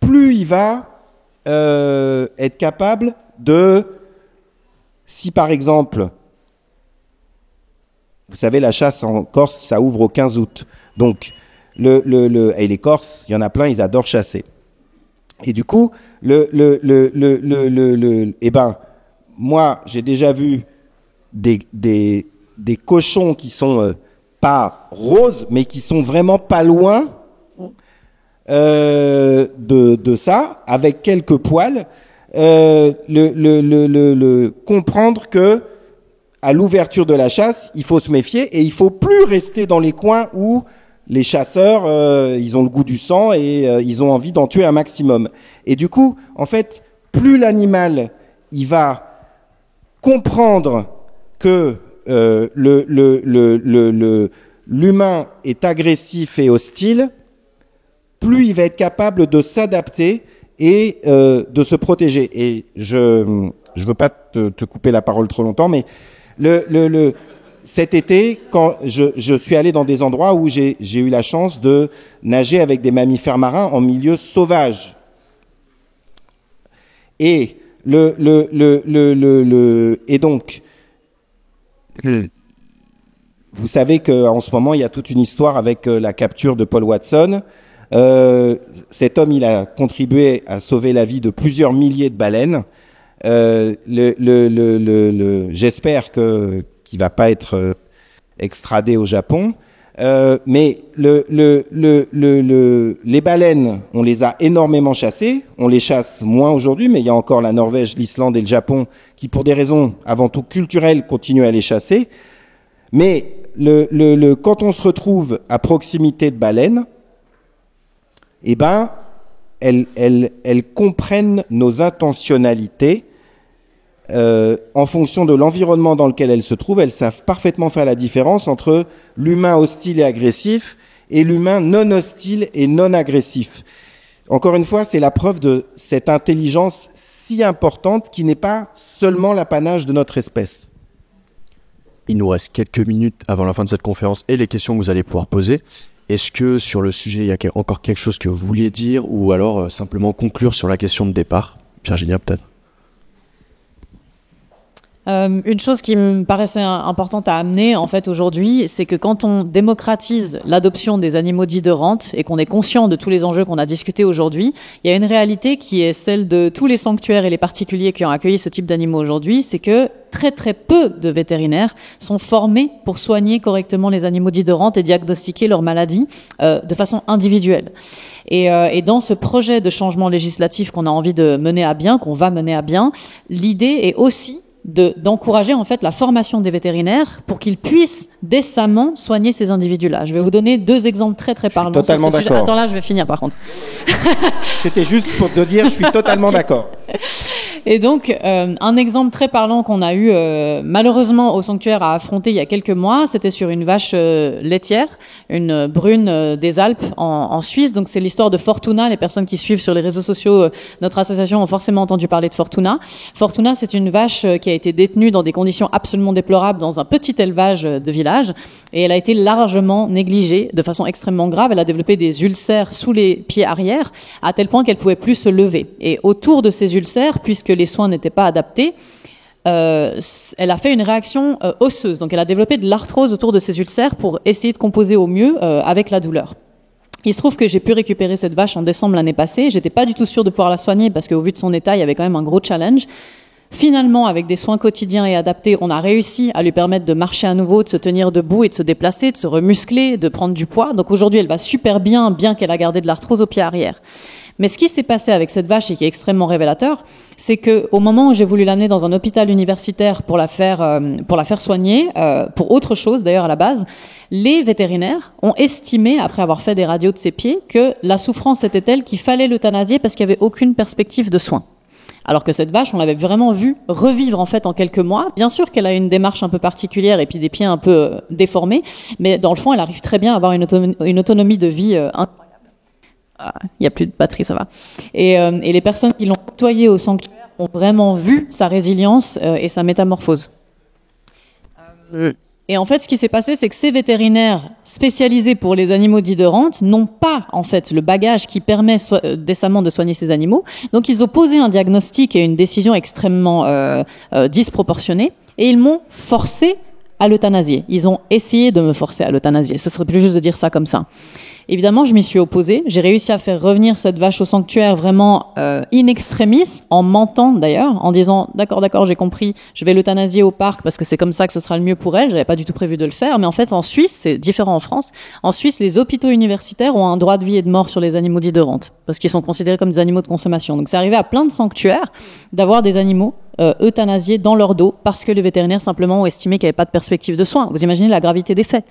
plus il va être capable de, si par exemple, vous savez, la chasse en Corse, ça ouvre au 15 août. Donc, et les Corses, il y en a plein, ils adorent chasser. Et du coup, moi, j'ai déjà vu des cochons qui sont pas roses, mais qui sont vraiment pas loin, de ça, avec quelques poils, comprendre que à l'ouverture de la chasse, il faut se méfier et il faut plus rester dans les coins où les chasseurs, ils ont le goût du sang et ils ont envie d'en tuer un maximum. Et du coup, en fait, plus l'animal, il va comprendre que l'humain est agressif et hostile, plus il va être capable de s'adapter et de se protéger. Et je veux pas te couper la parole trop longtemps, mais cet été, quand je suis allé dans des endroits où j'ai eu la chance de nager avec des mammifères marins en milieu sauvage. Et et donc, vous savez qu'en ce moment, il y a toute une histoire avec la capture de Paul Watson. Cet homme, il a contribué à sauver la vie de plusieurs milliers de baleines. J'espère qu'il va pas être extradé au Japon. Mais les baleines, on les a énormément chassées. On les chasse moins aujourd'hui, mais il y a encore la Norvège, l'Islande et le Japon qui, pour des raisons avant tout culturelles, continuent à les chasser. Mais quand on se retrouve à proximité de baleines, eh ben, elles comprennent nos intentionnalités. En fonction de l'environnement dans lequel elles se trouvent, elles savent parfaitement faire la différence entre l'humain hostile et agressif et l'humain non hostile et non agressif. Encore une fois, c'est la preuve de cette intelligence si importante qui n'est pas seulement l'apanage de notre espèce. Il nous reste quelques minutes avant la fin de cette conférence et les questions que vous allez pouvoir poser. Est-ce que sur le sujet, il y a encore quelque chose que vous vouliez dire ou alors simplement conclure sur la question de départ? Virginia, peut-être. Une chose qui me paraissait importante à amener en fait aujourd'hui, c'est que quand on démocratise l'adoption des animaux dits de rente et qu'on est conscient de tous les enjeux qu'on a discutés aujourd'hui, il y a une réalité qui est celle de tous les sanctuaires et les particuliers qui ont accueilli ce type d'animaux aujourd'hui, c'est que très très peu de vétérinaires sont formés pour soigner correctement les animaux dits de rente et diagnostiquer leurs maladies de façon individuelle. Et dans ce projet de changement législatif qu'on a envie de mener à bien, qu'on va mener à bien, l'idée est aussi d'encourager en fait la formation des vétérinaires pour qu'ils puissent décemment soigner ces individus-là. Je vais vous donner deux exemples très très parlants. Je suis totalement d'accord. Attends, là je vais finir par contre. C'était juste pour te dire, je suis totalement d'accord. Et donc, un exemple très parlant qu'on a eu malheureusement au sanctuaire à affronter il y a quelques mois, c'était sur une vache laitière, une brune des Alpes en Suisse. Donc c'est l'histoire de Fortuna. Les personnes qui suivent sur les réseaux sociaux notre association ont forcément entendu parler de Fortuna. Fortuna, c'est une vache qui a été détenue dans des conditions absolument déplorables dans un petit élevage de village, et elle a été largement négligée de façon extrêmement grave. Elle a développé des ulcères sous les pieds arrière à tel point qu'elle pouvait plus se lever. Et autour de ces ulcères, puisque les soins n'étaient pas adaptés, elle a fait une réaction osseuse. Donc elle a développé de l'arthrose autour de ses ulcères pour essayer de composer au mieux avec la douleur. Il se trouve que j'ai pu récupérer cette vache en décembre l'année passée. J'étais pas du tout sûre de pouvoir la soigner parce qu'au vu de son état, il y avait quand même un gros challenge. Finalement, avec des soins quotidiens et adaptés, on a réussi à lui permettre de marcher à nouveau, de se tenir debout et de se déplacer, de se remuscler, de prendre du poids. Donc aujourd'hui, elle va super bien, bien qu'elle a gardé de l'arthrose au pied arrière. Mais ce qui s'est passé avec cette vache et qui est extrêmement révélateur, c'est que au moment où j'ai voulu l'amener dans un hôpital universitaire pour la faire soigner, pour autre chose d'ailleurs à la base, les vétérinaires ont estimé, après avoir fait des radios de ses pieds, que la souffrance était telle qu'il fallait l'euthanasier parce qu'il n'y avait aucune perspective de soins. Alors que cette vache, on l'avait vraiment vue revivre en fait en quelques mois. Bien sûr qu'elle a une démarche un peu particulière et puis des pieds un peu déformés, mais dans le fond, elle arrive très bien à avoir une autonomie de vie incroyable. Il n'y a plus de batterie, ça va. Et les personnes qui l'ont côtoyée au sanctuaire ont vraiment vu sa résilience et sa métamorphose. Et en fait, ce qui s'est passé, c'est que ces vétérinaires spécialisés pour les animaux dits de rente n'ont pas, en fait, le bagage qui permet décemment de soigner ces animaux. Donc, ils ont posé un diagnostic et une décision extrêmement disproportionnée, et ils m'ont forcé à l'euthanasier. Ils ont essayé de me forcer à l'euthanasier. Ce serait plus juste de dire ça comme ça. Évidemment, je m'y suis opposée. J'ai réussi à faire revenir cette vache au sanctuaire vraiment in extremis, en mentant d'ailleurs, en disant d'accord, j'ai compris, je vais l'euthanasier au parc parce que c'est comme ça que ce sera le mieux pour elle. J'avais pas du tout prévu de le faire, mais en fait en Suisse, c'est différent en France. En Suisse, les hôpitaux universitaires ont un droit de vie et de mort sur les animaux dits de rente parce qu'ils sont considérés comme des animaux de consommation. Donc c'est arrivé à plein de sanctuaires d'avoir des animaux euthanasiés dans leur dos parce que les vétérinaires simplement ont estimé qu'il n'y avait pas de perspective de soins. Vous imaginez la gravité des faits.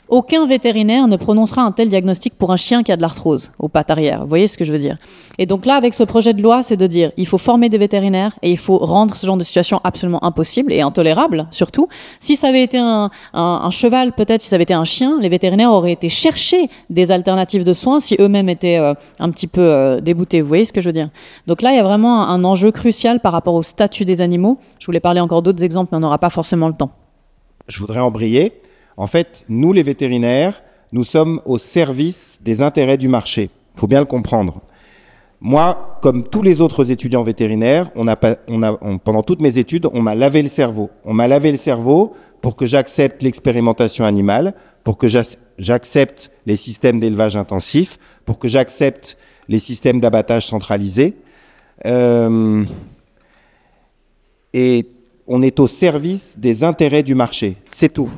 Aucun vétérinaire ne prononcera un tel diagnostic pour un chien qui a de l'arthrose aux pattes arrière. Vous voyez ce que je veux dire? Et donc là, avec ce projet de loi, c'est de dire il faut former des vétérinaires et il faut rendre ce genre de situation absolument impossible et intolérable, surtout. Si ça avait été un cheval, peut-être, si ça avait été un chien, les vétérinaires auraient été chercher des alternatives de soins si eux-mêmes étaient un petit peu déboutés. Vous voyez ce que je veux dire? Donc là, il y a vraiment un enjeu crucial par rapport au statut des animaux. Je voulais parler encore d'autres exemples, mais on n'aura pas forcément le temps. Je voudrais embrayer. En fait, nous, les vétérinaires, nous sommes au service des intérêts du marché. Il faut bien le comprendre. Moi, comme tous les autres étudiants vétérinaires, pendant toutes mes études, on m'a lavé le cerveau. On m'a lavé le cerveau pour que j'accepte l'expérimentation animale, pour que j'accepte les systèmes d'élevage intensif, pour que j'accepte les systèmes d'abattage centralisés. Et on est au service des intérêts du marché. C'est tout.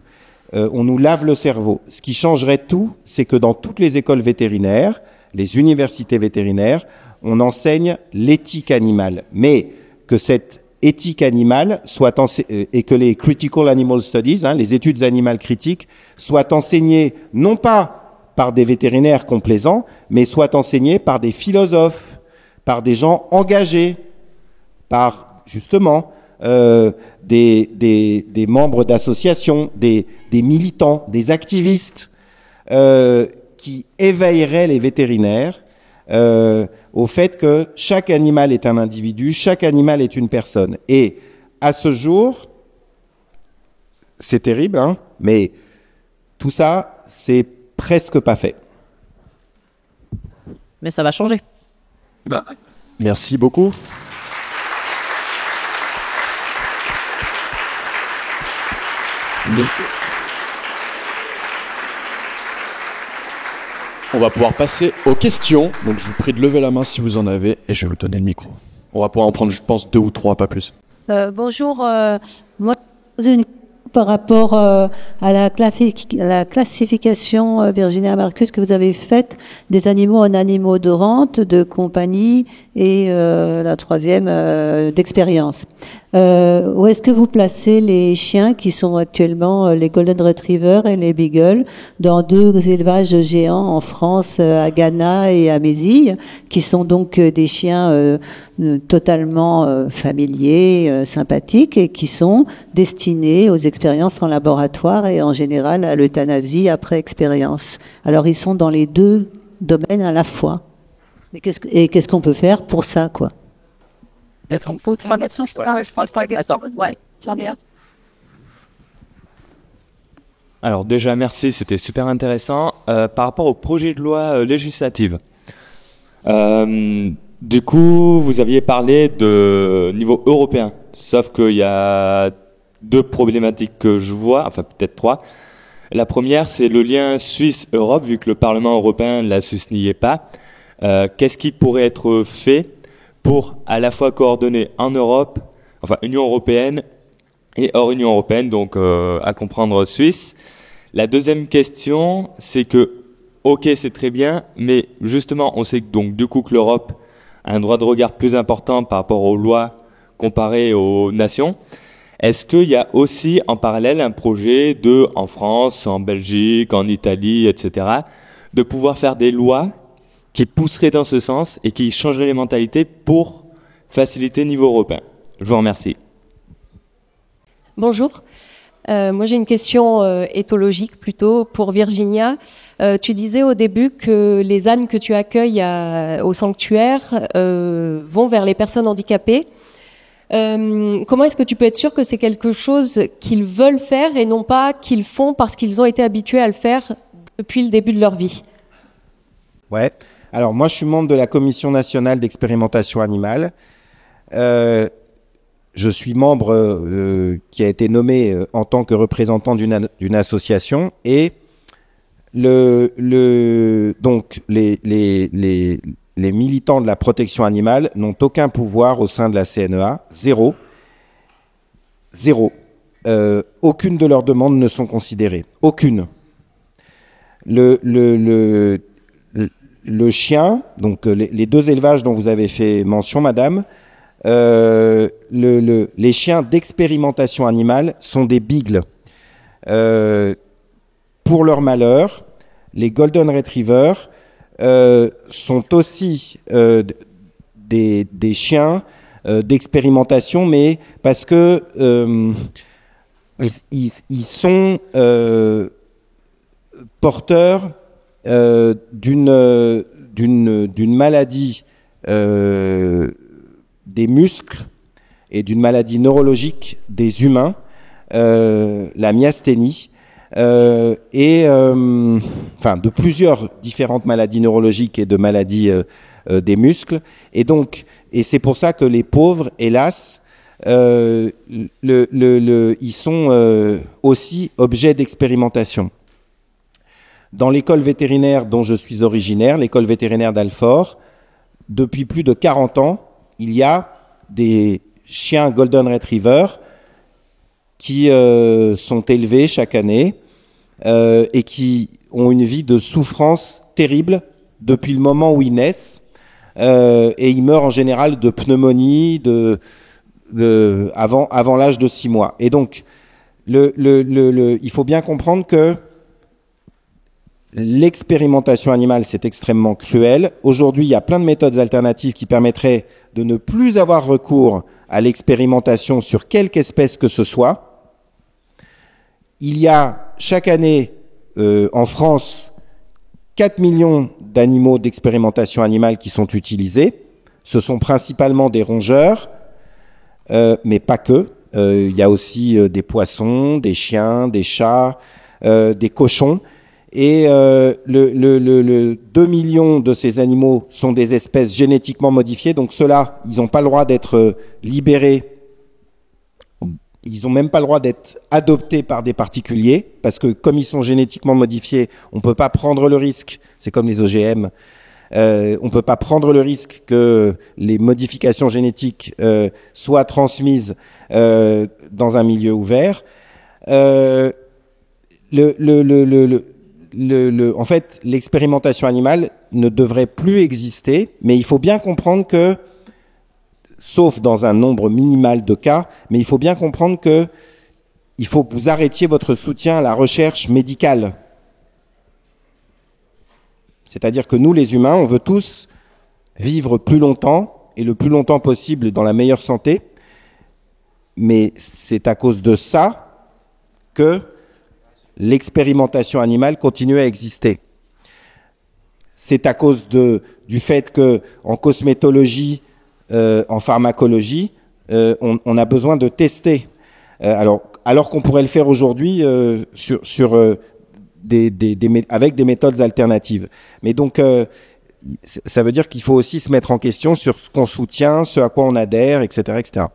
On nous lave le cerveau. Ce qui changerait tout, c'est que dans toutes les écoles vétérinaires, les universités vétérinaires, on enseigne l'éthique animale. Mais que cette éthique animale soit et que les critical animal studies, les études animales critiques, soient enseignées non pas par des vétérinaires complaisants, mais soient enseignées par des philosophes, par des gens engagés, par justement des membres d'associations, des militants, des activistes qui éveilleraient les vétérinaires au fait que chaque animal est un individu, chaque animal est une personne. Et à ce jour, c'est terrible, mais tout ça, c'est presque pas fait. Mais ça va changer. Merci beaucoup. On va pouvoir passer aux questions. Donc je vous prie de lever la main si vous en avez et je vais vous donner le micro. On va pouvoir en prendre, je pense, 2 ou 3, pas plus. Bonjour. Moi, je vais poser une question par rapport à la classification, Virginia Marcus, que vous avez faite des animaux en animaux de rente, de compagnie et la troisième d'expérience. Où est-ce que vous placez les chiens qui sont actuellement les Golden Retriever et les Beagle dans 2 élevages géants en France, à Ghana et à Mézille, qui sont donc des chiens totalement familiers, sympathiques et qui sont destinés aux expériences en laboratoire et en général à l'euthanasie après expérience. Alors ils sont dans les 2 domaines à la fois. Et qu'est-ce qu'on peut faire pour ça, quoi? Alors déjà merci, c'était super intéressant. Par rapport au projet de loi législative, du coup vous aviez parlé de niveau européen, sauf qu'il y a 2 problématiques que je vois, enfin peut-être 3. La première, c'est le lien Suisse-Europe, vu que le Parlement européen, la Suisse n'y est pas. Qu'est-ce qui pourrait être fait pour à la fois coordonner en Europe, enfin Union européenne et hors Union européenne, donc à comprendre Suisse. La deuxième question, c'est que, ok, c'est très bien, mais justement, on sait que donc du coup que l'Europe a un droit de regard plus important par rapport aux lois comparées aux nations. Est-ce qu'il y a aussi en parallèle un projet en France, en Belgique, en Italie, etc., de pouvoir faire des lois qui pousseraient dans ce sens et qui changeraient les mentalités pour faciliter le niveau européen? Je vous remercie. Bonjour. Moi, j'ai une question éthologique plutôt pour Virginia. Tu disais au début que les ânes que tu accueilles au sanctuaire vont vers les personnes handicapées. Comment est-ce que tu peux être sûr que c'est quelque chose qu'ils veulent faire et non pas qu'ils font parce qu'ils ont été habitués à le faire depuis le début de leur vie? Ouais. Alors moi, je suis membre de la Commission nationale d'expérimentation animale. Je suis membre qui a été nommé en tant que représentant d'une association et Donc, les militants de la protection animale n'ont aucun pouvoir au sein de la CNEA. Zéro. Aucune de leurs demandes ne sont considérées. Aucune. Le chien, donc les deux élevages dont vous avez fait mention, madame, les chiens d'expérimentation animale sont des beagles. Pour leur malheur, les Golden Retrievers sont aussi des chiens d'expérimentation, mais parce que ils sont porteurs d'une maladie des muscles et d'une maladie neurologique des humains, la myasthénie, enfin de plusieurs différentes maladies neurologiques et de maladies des muscles. Et c'est pour ça que les pauvres, hélas, ils sont aussi objets d'expérimentation. Dans l'école vétérinaire dont je suis originaire, l'école vétérinaire d'Alfort, depuis plus de 40 ans, il y a des chiens Golden Retriever qui sont élevés chaque année et qui ont une vie de souffrance terrible depuis le moment où ils naissent, et ils meurent en général de pneumonie avant l'âge de 6 mois. Et donc, il faut bien comprendre que l'expérimentation animale, c'est extrêmement cruel. Aujourd'hui, il y a plein de méthodes alternatives qui permettraient de ne plus avoir recours à l'expérimentation sur quelque espèce que ce soit. Il y a chaque année en France 4 millions d'animaux d'expérimentation animale qui sont utilisés. Ce sont principalement des rongeurs, mais pas que. Il y a aussi des poissons, des chiens, des chats, des cochons. Et 2 millions de ces animaux sont des espèces génétiquement modifiées. Donc ceux-là, ils n'ont pas le droit d'être libérés. Ils n'ont même pas le droit d'être adoptés par des particuliers, parce que comme ils sont génétiquement modifiés, on ne peut pas prendre le risque, c'est comme les OGM, on ne peut pas prendre le risque que les modifications génétiques soient transmises dans un milieu ouvert. En fait, l'expérimentation animale ne devrait plus exister, mais il faut bien comprendre que, sauf dans un nombre minimal de cas, mais il faut bien comprendre que il faut que vous arrêtiez votre soutien à la recherche médicale. C'est-à-dire que nous, les humains, on veut tous vivre plus longtemps et le plus longtemps possible dans la meilleure santé, mais c'est à cause de ça que l'expérimentation animale continue à exister. C'est à cause du fait que en cosmétologie, en pharmacologie, on a besoin de tester. Alors qu'on pourrait le faire aujourd'hui avec des méthodes alternatives. Mais donc, ça veut dire qu'il faut aussi se mettre en question sur ce qu'on soutient, ce à quoi on adhère, etc., etc.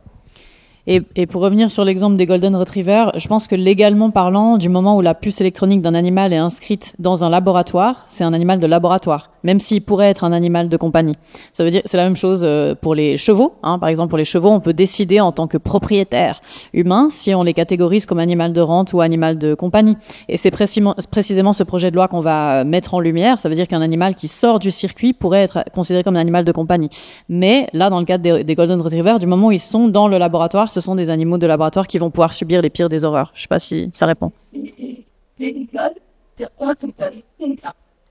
Et pour revenir sur l'exemple des Golden Retrievers, je pense que légalement parlant, du moment où la puce électronique d'un animal est inscrite dans un laboratoire, c'est un animal de laboratoire, même s'il pourrait être un animal de compagnie. Ça veut dire, c'est la même chose pour les chevaux. Par exemple, pour les chevaux, on peut décider en tant que propriétaire humain si on les catégorise comme animal de rente ou animal de compagnie. Et c'est précisément ce projet de loi qu'on va mettre en lumière. Ça veut dire qu'un animal qui sort du circuit pourrait être considéré comme un animal de compagnie. Mais là, dans le cadre des Golden Retrievers, du moment où ils sont dans le laboratoire, ce sont des animaux de laboratoire qui vont pouvoir subir les pires des horreurs. Je ne sais pas si ça répond.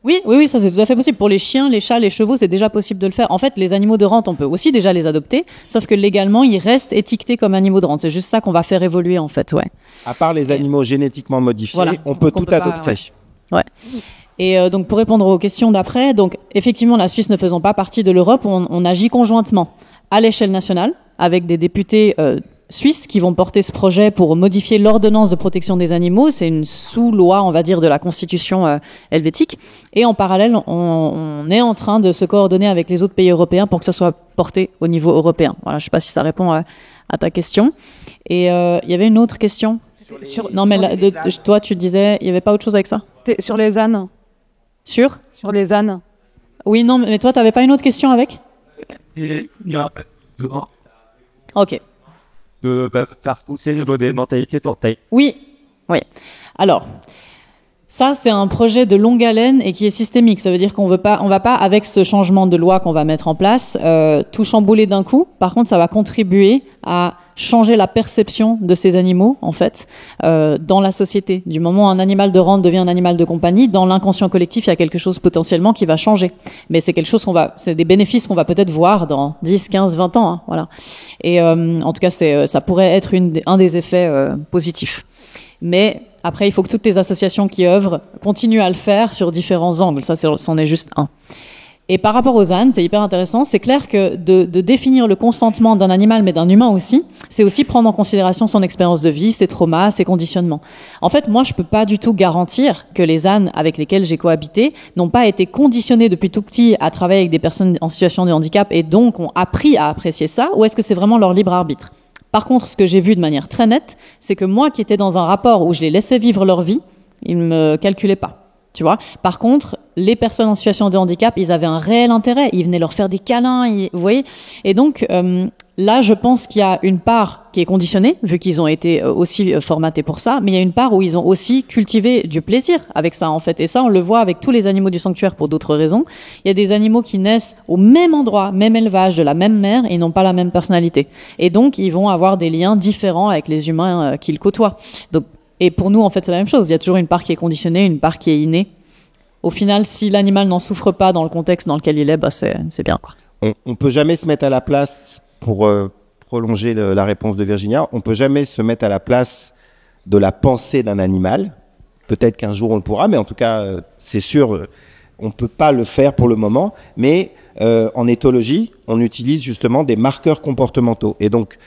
Oui, ça c'est tout à fait possible. Pour les chiens, les chats, les chevaux, c'est déjà possible de le faire. En fait, les animaux de rente, on peut aussi déjà les adopter, sauf que légalement, ils restent étiquetés comme animaux de rente. C'est juste ça qu'on va faire évoluer, en fait, ouais. À part les animaux génétiquement modifiés, voilà, on peut tout adopter. Ouais. Et donc, pour répondre aux questions d'après, donc effectivement, la Suisse ne faisant pas partie de l'Europe, on agit conjointement à l'échelle nationale avec des députés suisses qui vont porter ce projet pour modifier l'ordonnance de protection des animaux. C'est une sous-loi, on va dire, de la constitution helvétique. Et en parallèle, on est en train de se coordonner avec les autres pays européens pour que ça soit porté au niveau européen. Voilà, je ne sais pas si ça répond à ta question. Et il y avait une autre question. Toi, tu disais, il n'y avait pas autre chose avec ça? C'était sur les ânes. Sur les ânes. Oui, non, mais toi, t'avais pas une autre question avec? Ok. Faire pousser des mentalités pour taille. Oui, oui. Alors, ça, c'est un projet de longue haleine et qui est systémique. Ça veut dire qu'on va pas, avec ce changement de loi qu'on va mettre en place, tout chambouler d'un coup. Par contre, ça va contribuer à changer la perception de ces animaux, en fait, dans la société. Du moment où un animal de rente devient un animal de compagnie, dans l'inconscient collectif, il y a quelque chose potentiellement qui va changer. Mais c'est quelque chose c'est des bénéfices qu'on va peut-être voir dans 10, 15, 20 ans, hein, voilà. Et en tout cas, ça pourrait être un des effets positifs. Mais après, il faut que toutes les associations qui œuvrent continuent à le faire sur différents angles. Ça, c'en est juste un. Et par rapport aux ânes, c'est hyper intéressant. C'est clair que de définir le consentement d'un animal, mais d'un humain aussi, c'est aussi prendre en considération son expérience de vie, ses traumas, ses conditionnements. En fait, moi, je peux pas du tout garantir que les ânes avec lesquels j'ai cohabité n'ont pas été conditionnés depuis tout petit à travailler avec des personnes en situation de handicap et donc ont appris à apprécier ça, ou est-ce que c'est vraiment leur libre arbitre? Par contre, ce que j'ai vu de manière très nette, c'est que moi qui étais dans un rapport où je les laissais vivre leur vie, ils me calculaient pas. Tu vois. Par contre, les personnes en situation de handicap, ils avaient un réel intérêt. Ils venaient leur faire des câlins, vous voyez. Et donc, là, je pense qu'il y a une part qui est conditionnée, vu qu'ils ont été aussi formatés pour ça, mais il y a une part où ils ont aussi cultivé du plaisir avec ça, en fait. Et ça, on le voit avec tous les animaux du sanctuaire pour d'autres raisons. Il y a des animaux qui naissent au même endroit, même élevage, de la même mère, et n'ont pas la même personnalité. Et donc, ils vont avoir des liens différents avec les humains qu'ils côtoient. Donc, et pour nous, en fait, c'est la même chose. Il y a toujours une part qui est conditionnée, une part qui est innée. Au final, si l'animal n'en souffre pas dans le contexte dans lequel il est, bah c'est bien, quoi. On peut jamais se mettre à la place, pour prolonger la réponse de Virginia, on peut jamais se mettre à la place de la pensée d'un animal. Peut-être qu'un jour on le pourra, mais en tout cas, c'est sûr, on peut pas le faire pour le moment. Mais en éthologie, on utilise justement des marqueurs comportementaux. Et donc,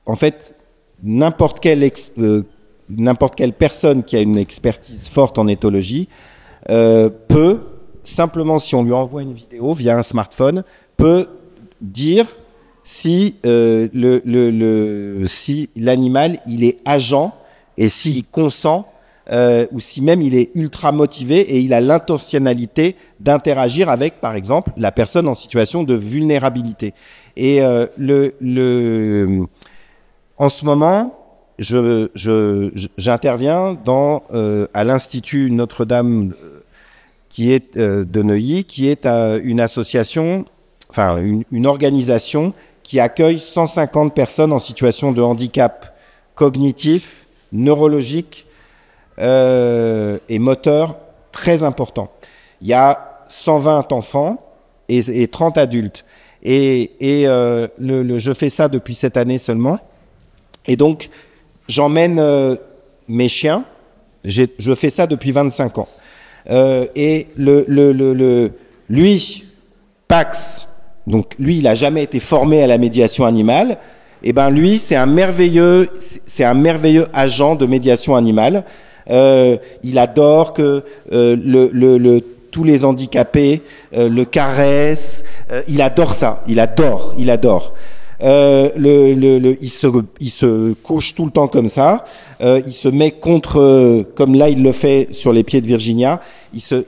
en fait, n'importe quelle personne qui a une expertise forte en éthologie peut simplement, si on lui envoie une vidéo via un smartphone, peut dire si si l'animal il est agent et s'il consent ou si même il est ultra motivé et il a l'intentionnalité d'interagir avec, par exemple, la personne en situation de vulnérabilité. Et en ce moment, j'interviens à l'Institut Notre-Dame qui est de Neuilly, qui est une association, enfin une organisation qui accueille 150 personnes en situation de handicap cognitif, neurologique et moteur très important. Il y a 120 enfants et 30 adultes. Et je fais ça depuis cette année seulement. Et donc, j'emmène mes chiens. Je fais ça depuis 25 ans. Et lui, Pax, donc lui, il a jamais été formé à la médiation animale. Et ben lui, c'est un merveilleux agent de médiation animale. Il adore que tous les handicapés le caressent. Il adore ça. Il adore. Il se couche tout le temps comme ça. Il se met comme là il le fait sur les pieds de Virginia.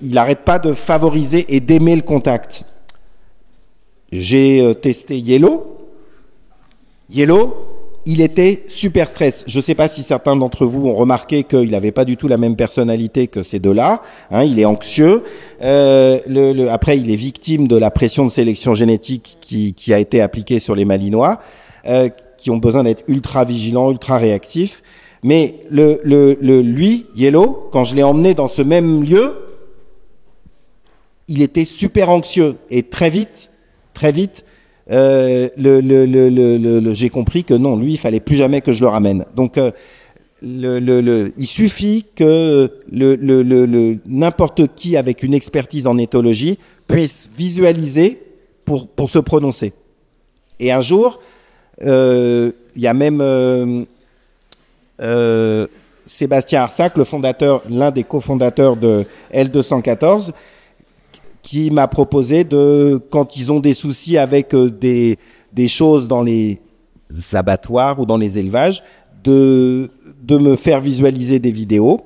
Il arrête pas de favoriser et d'aimer le contact. J'ai testé Yellow, il était super stress. Je sais pas si certains d'entre vous ont remarqué qu'il n'avait pas du tout la même personnalité que ces deux-là. Hein, il est anxieux. Après, il est victime de la pression de sélection génétique qui a été appliquée sur les Malinois, qui ont besoin d'être ultra vigilants, ultra réactifs. Mais lui, Yellow, quand je l'ai emmené dans ce même lieu, il était super anxieux et très vite, j'ai compris que non, lui, il fallait plus jamais que je le ramène. Donc, il suffit que n'importe qui avec une expertise en éthologie puisse visualiser pour se prononcer. Et un jour, il y a même Sébastien Arsac, l'un des cofondateurs de L214, qui m'a proposé quand ils ont des soucis avec des choses dans les abattoirs ou dans les élevages, de me faire visualiser des vidéos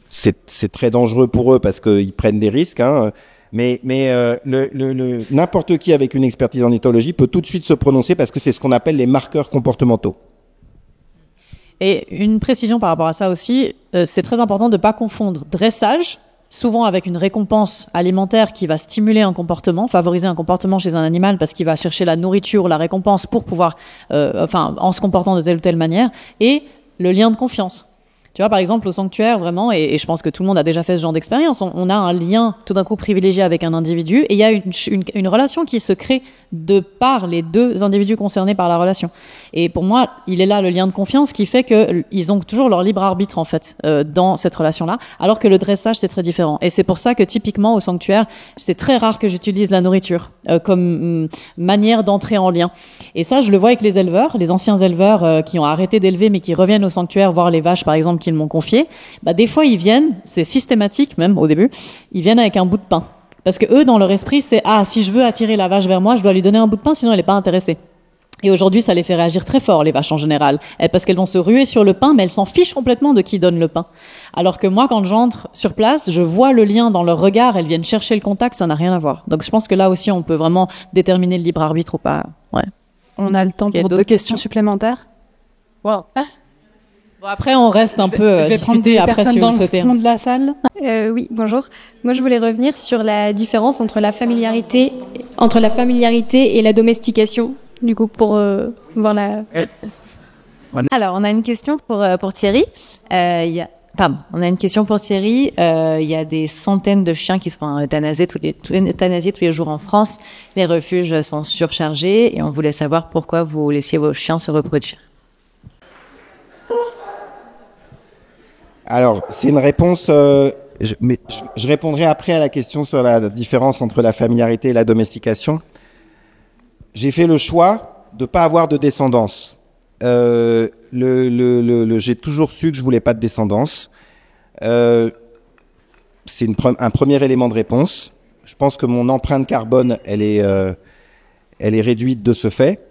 c'est très dangereux pour eux parce qu'ils prennent des risques, hein. Mais n'importe qui avec une expertise en éthologie peut tout de suite se prononcer parce que c'est ce qu'on appelle les marqueurs comportementaux. Et une précision par rapport à ça aussi, c'est très important de ne pas confondre dressage, souvent avec une récompense alimentaire qui va stimuler un comportement, favoriser un comportement chez un animal parce qu'il va chercher la nourriture, la récompense pour pouvoir, en se comportant de telle ou telle manière, et le lien de confiance. Tu vois, par exemple, au sanctuaire, vraiment, et je pense que tout le monde a déjà fait ce genre d'expérience, on a un lien tout d'un coup privilégié avec un individu, et il y a une relation qui se crée de par les deux individus concernés par la relation. Et pour moi, il est là le lien de confiance qui fait qu'ils ont toujours leur libre arbitre, en fait, dans cette relation-là, alors que le dressage, c'est très différent. Et c'est pour ça que, typiquement, au sanctuaire, c'est très rare que j'utilise la nourriture comme manière d'entrer en lien. Et ça, je le vois avec les éleveurs, les anciens éleveurs qui ont arrêté d'élever, mais qui reviennent au sanctuaire voir les vaches, par exemple, qu'ils m'ont confiées. Bah, des fois, ils viennent, c'est systématique, même au début, ils viennent avec un bout de pain. Parce que eux, dans leur esprit, c'est « Ah, si je veux attirer la vache vers moi, je dois lui donner un bout de pain, sinon elle n'est pas intéressée. » Et aujourd'hui, ça les fait réagir très fort, les vaches en général. Parce qu'elles vont se ruer sur le pain, mais elles s'en fichent complètement de qui donne le pain. Alors que moi, quand j'entre sur place, je vois le lien dans leur regard, elles viennent chercher le contact, ça n'a rien à voir. Donc je pense que là aussi, on peut vraiment déterminer le libre arbitre ou pas. Ouais. On a le temps pour 2 questions supplémentaires. Wow. Bon, après, on reste un peu discuter après si vous le souhaitez. Dans le fond de la salle. Oui, bonjour. Moi, je voulais revenir sur la différence entre la familiarité et la domestication. Du coup, pour voir la... Alors, on a une question pour Thierry. On a une question pour Thierry. Il y a des centaines de chiens qui se font euthanasier tous les jours en France. Les refuges sont surchargés et on voulait savoir pourquoi vous laissiez vos chiens se reproduire. Alors, c'est une réponse... je répondrai après à la question sur la différence entre la familiarité et la domestication. J'ai fait le choix de pas avoir de descendance. J'ai toujours su que je voulais pas de descendance. C'est un premier élément de réponse. Je pense que mon empreinte carbone, elle est réduite de ce fait.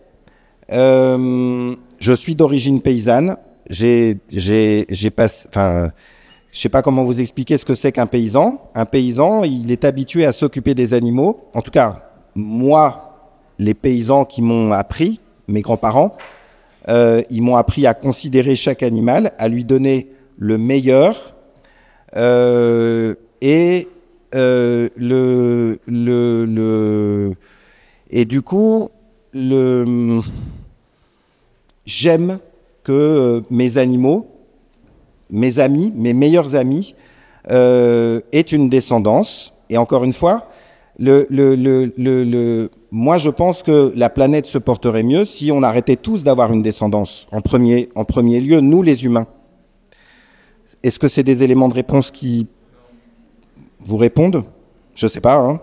Je suis d'origine paysanne. Je sais pas comment vous expliquer ce que c'est qu'un paysan. Un paysan, il est habitué à s'occuper des animaux. En tout cas, moi, les paysans qui m'ont appris, mes grands-parents, ils m'ont appris à considérer chaque animal, à lui donner le meilleur, et du coup, j'aime que mes animaux, mes amis, mes meilleurs amis, aient une descendance. Et encore une fois, moi je pense que la planète se porterait mieux si on arrêtait tous d'avoir une descendance. En premier lieu, nous les humains. Est-ce que c'est des éléments de réponse qui vous répondent? Je sais pas, hein.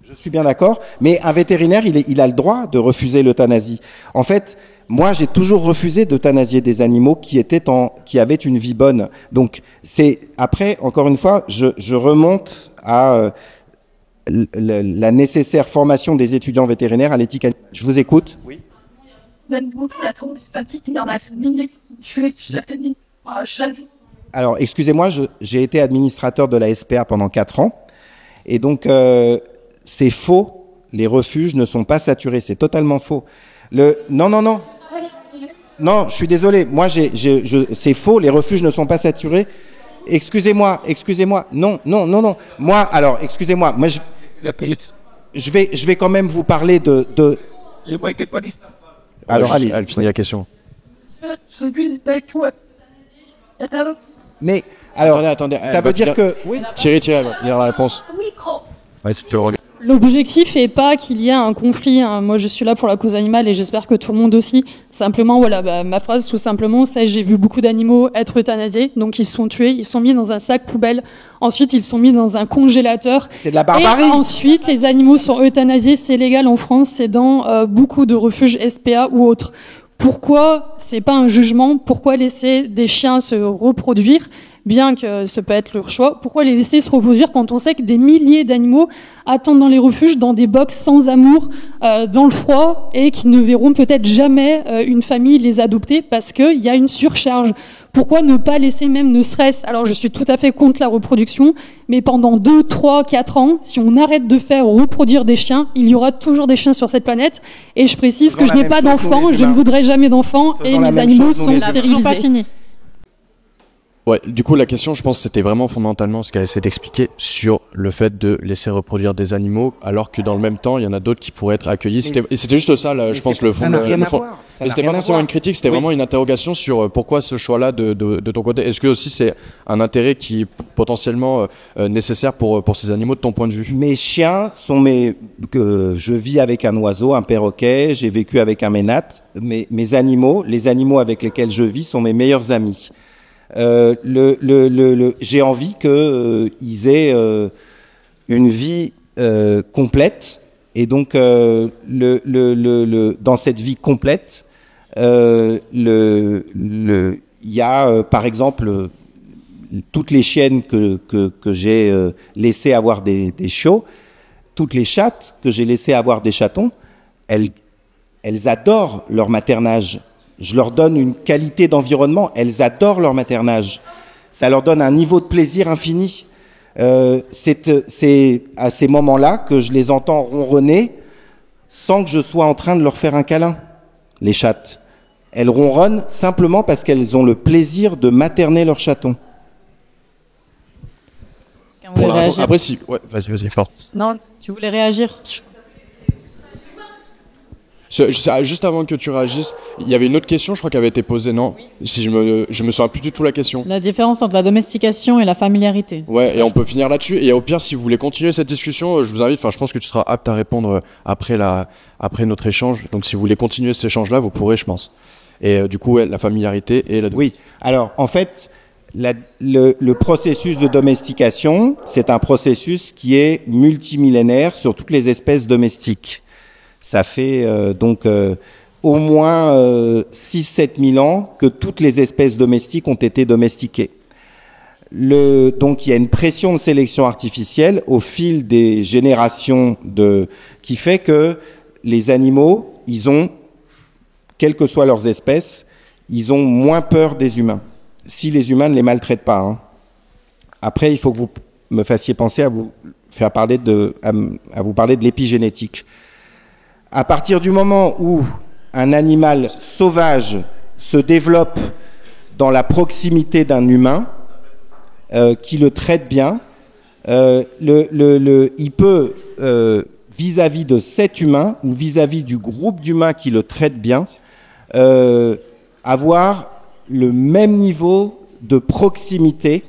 Je suis bien d'accord, mais un vétérinaire, il a le droit de refuser l'euthanasie. En fait, moi, j'ai toujours refusé d'euthanasier des animaux qui avaient une vie bonne. Donc, après, encore une fois, je remonte à la nécessaire formation des étudiants vétérinaires à l'éthique animale. Je vous écoute. Oui. Alors, excusez-moi, j'ai été administrateur de la SPA pendant 4 ans. Et donc, c'est faux. Les refuges ne sont pas saturés. C'est totalement faux. Non. Non, je suis désolé. Moi, c'est faux. Les refuges ne sont pas saturés. Excusez-moi. Non. Moi, alors, excusez-moi. Moi, je vais quand même vous parler de... Alors, allez, elle finit la question. Mais, alors, attendez, ça veut dire que... Oui. Thierry, il y a la réponse. Ouais, si tu le regardes. L'objectif est pas qu'il y ait un conflit. Hein. Moi, je suis là pour la cause animale et j'espère que tout le monde aussi. Simplement, voilà, ma phrase, tout simplement, c'est j'ai vu beaucoup d'animaux être euthanasiés. Donc, ils sont tués, ils sont mis dans un sac poubelle. Ensuite, ils sont mis dans un congélateur. C'est de la barbarie. Et ensuite, les animaux sont euthanasiés. C'est légal en France. C'est dans beaucoup de refuges SPA ou autres. Pourquoi c'est pas un jugement? Pourquoi laisser des chiens se reproduire, bien que ce peut être leur choix? Pourquoi les laisser se reproduire quand on sait que des milliers d'animaux attendent dans les refuges, dans des box sans amour, dans le froid, et qui ne verront peut-être jamais une famille les adopter parce qu'il y a une surcharge? Pourquoi ne pas laisser même ne serait-ce... Alors je suis tout à fait contre la reproduction, mais pendant 2, 3, 4 ans, si on arrête de faire reproduire des chiens, il y aura toujours des chiens sur cette planète. Et je précise que je n'ai pas d'enfants, je ne voudrais jamais d'enfants, et mes animaux sont stérilisés. Pas fini. Ouais, du coup, la question, je pense, c'était vraiment fondamentalement ce qu'elle essaie d'expliquer sur le fait de laisser reproduire des animaux, alors que dans le même temps, il y en a d'autres qui pourraient être accueillis. Et c'était juste ça, là, je pense, le fond. Ça n'a rien à voir. Mais c'était pas forcément une critique, c'était vraiment une interrogation sur pourquoi ce choix-là de ton côté. Est-ce que aussi c'est un intérêt qui est potentiellement nécessaire pour ces animaux de ton point de vue? Mes chiens sont je vis avec un oiseau, un perroquet, j'ai vécu avec un ménate. Mes animaux, les animaux avec lesquels je vis sont mes meilleurs amis. J'ai envie qu'ils aient une vie complète, et donc dans cette vie complète, il y a par exemple toutes les chiennes que j'ai laissé avoir des chiots, toutes les chattes que j'ai laissé avoir des chatons, elles adorent leur maternage. Je leur donne une qualité d'environnement. Elles adorent leur maternage. Ça leur donne un niveau de plaisir infini. C'est à ces moments-là que je les entends ronronner sans que je sois en train de leur faire un câlin, les chattes. Elles ronronnent simplement parce qu'elles ont le plaisir de materner leur chaton. Après, si... Ouais, vas-y, fort. Non, tu voulais réagir? Juste avant que tu réagisses, il y avait une autre question, je crois, qui avait été posée, non? Si je me souviens plus du tout la question. La différence entre la domestication et la familiarité. Ouais, et on peut finir là-dessus. Et au pire, si vous voulez continuer cette discussion, je vous invite, je pense que tu seras apte à répondre après notre échange. Donc si vous voulez continuer cet échange-là, vous pourrez, je pense. Et du coup, ouais, la familiarité et la... Oui, alors en fait, le processus de domestication, c'est un processus qui est multimillénaire sur toutes les espèces domestiques. Ça fait au moins 6-7 000 ans que toutes les espèces domestiques ont été domestiquées. Donc il y a une pression de sélection artificielle au fil des générations qui fait que les animaux, quelles que soient leurs espèces, ils ont moins peur des humains, si les humains ne les maltraitent pas. Hein. Après, il faut que vous me fassiez penser à vous parler de l'épigénétique. À partir du moment où un animal sauvage se développe dans la proximité d'un humain qui le traite bien, il peut, vis-à-vis de cet humain ou vis-à-vis du groupe d'humains qui le traite bien, avoir le même niveau de proximité.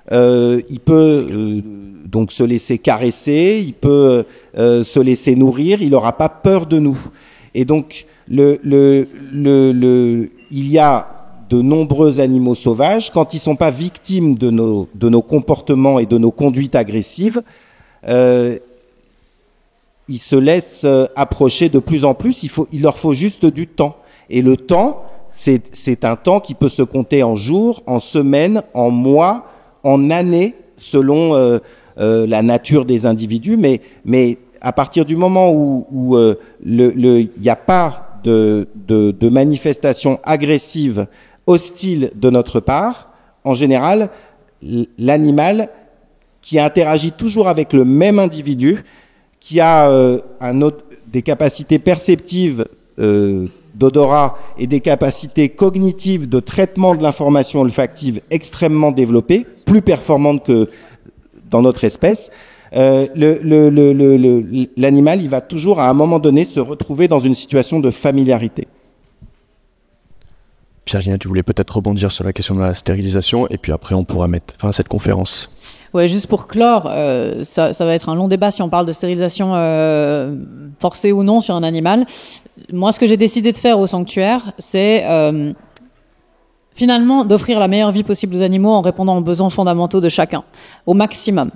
Il peut donc se laisser caresser, il peut se laisser nourrir, il n'aura pas peur de nous. Et donc il y a de nombreux animaux sauvages, quand ils ne sont pas victimes de nos comportements et de nos conduites agressives, ils se laissent approcher de plus en plus. Il leur faut juste du temps. Et le temps, c'est un temps qui peut se compter en jours, en semaines, en mois, en années, selon la nature des individus, mais à partir du moment où il n'y a pas de manifestation agressive, hostile de notre part, en général, l'animal qui interagit toujours avec le même individu, qui a des capacités perceptives d'odorat et des capacités cognitives de traitement de l'information olfactive extrêmement développées, plus performantes que dans notre espèce, l'animal, il va toujours à un moment donné se retrouver dans une situation de familiarité. Virginia, tu voulais peut-être rebondir sur la question de la stérilisation, et puis après on pourra mettre fin à cette conférence. Ouais, juste pour clore, ça va être un long débat si on parle de stérilisation forcée ou non sur un animal. Moi, ce que j'ai décidé de faire au sanctuaire, c'est finalement d'offrir la meilleure vie possible aux animaux en répondant aux besoins fondamentaux de chacun, au maximum.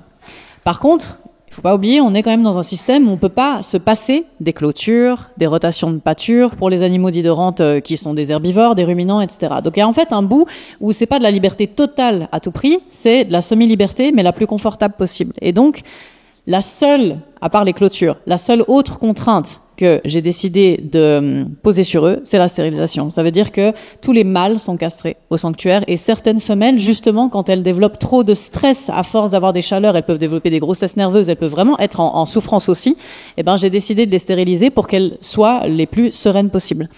Par contre, il faut pas oublier, on est quand même dans un système où on peut pas se passer des clôtures, des rotations de pâture pour les animaux dits de rente qui sont des herbivores, des ruminants, etc. Donc il y a en fait un bout où c'est pas de la liberté totale à tout prix, c'est de la semi-liberté mais la plus confortable possible. Et donc la seule, à part les clôtures, la seule autre contrainte que j'ai décidé de poser sur eux, c'est la stérilisation. Ça veut dire que tous les mâles sont castrés au sanctuaire et certaines femelles, justement, quand elles développent trop de stress à force d'avoir des chaleurs, elles peuvent développer des grossesses nerveuses, elles peuvent vraiment être en souffrance aussi. Eh ben, j'ai décidé de les stériliser pour qu'elles soient les plus sereines possibles.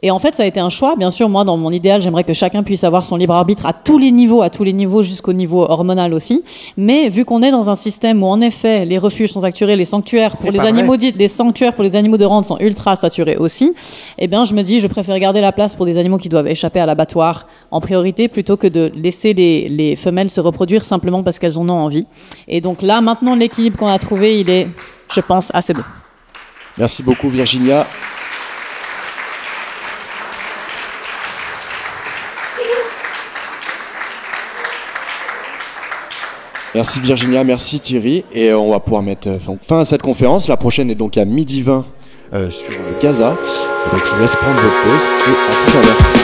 Et en fait, ça a été un choix. Bien sûr, moi, dans mon idéal, j'aimerais que chacun puisse avoir son libre arbitre à tous les niveaux jusqu'au niveau hormonal aussi. Mais vu qu'on est dans un système où, en effet, les refuges sont saturés, les sanctuaires pour les animaux dits, les sanctuaires pour les animaux de rente sont ultra saturés aussi, eh bien, je me dis, je préfère garder la place pour des animaux qui doivent échapper à l'abattoir en priorité plutôt que de laisser les femelles se reproduire simplement parce qu'elles en ont envie. Et donc là, maintenant, l'équilibre qu'on a trouvé, il est, je pense, assez bon. Merci beaucoup, Virginia. Merci Virginia, merci Thierry, et on va pouvoir mettre fin à cette conférence. La prochaine est donc à 12h20 sur Gaza. Donc je vous laisse prendre votre pause et à tout à l'heure.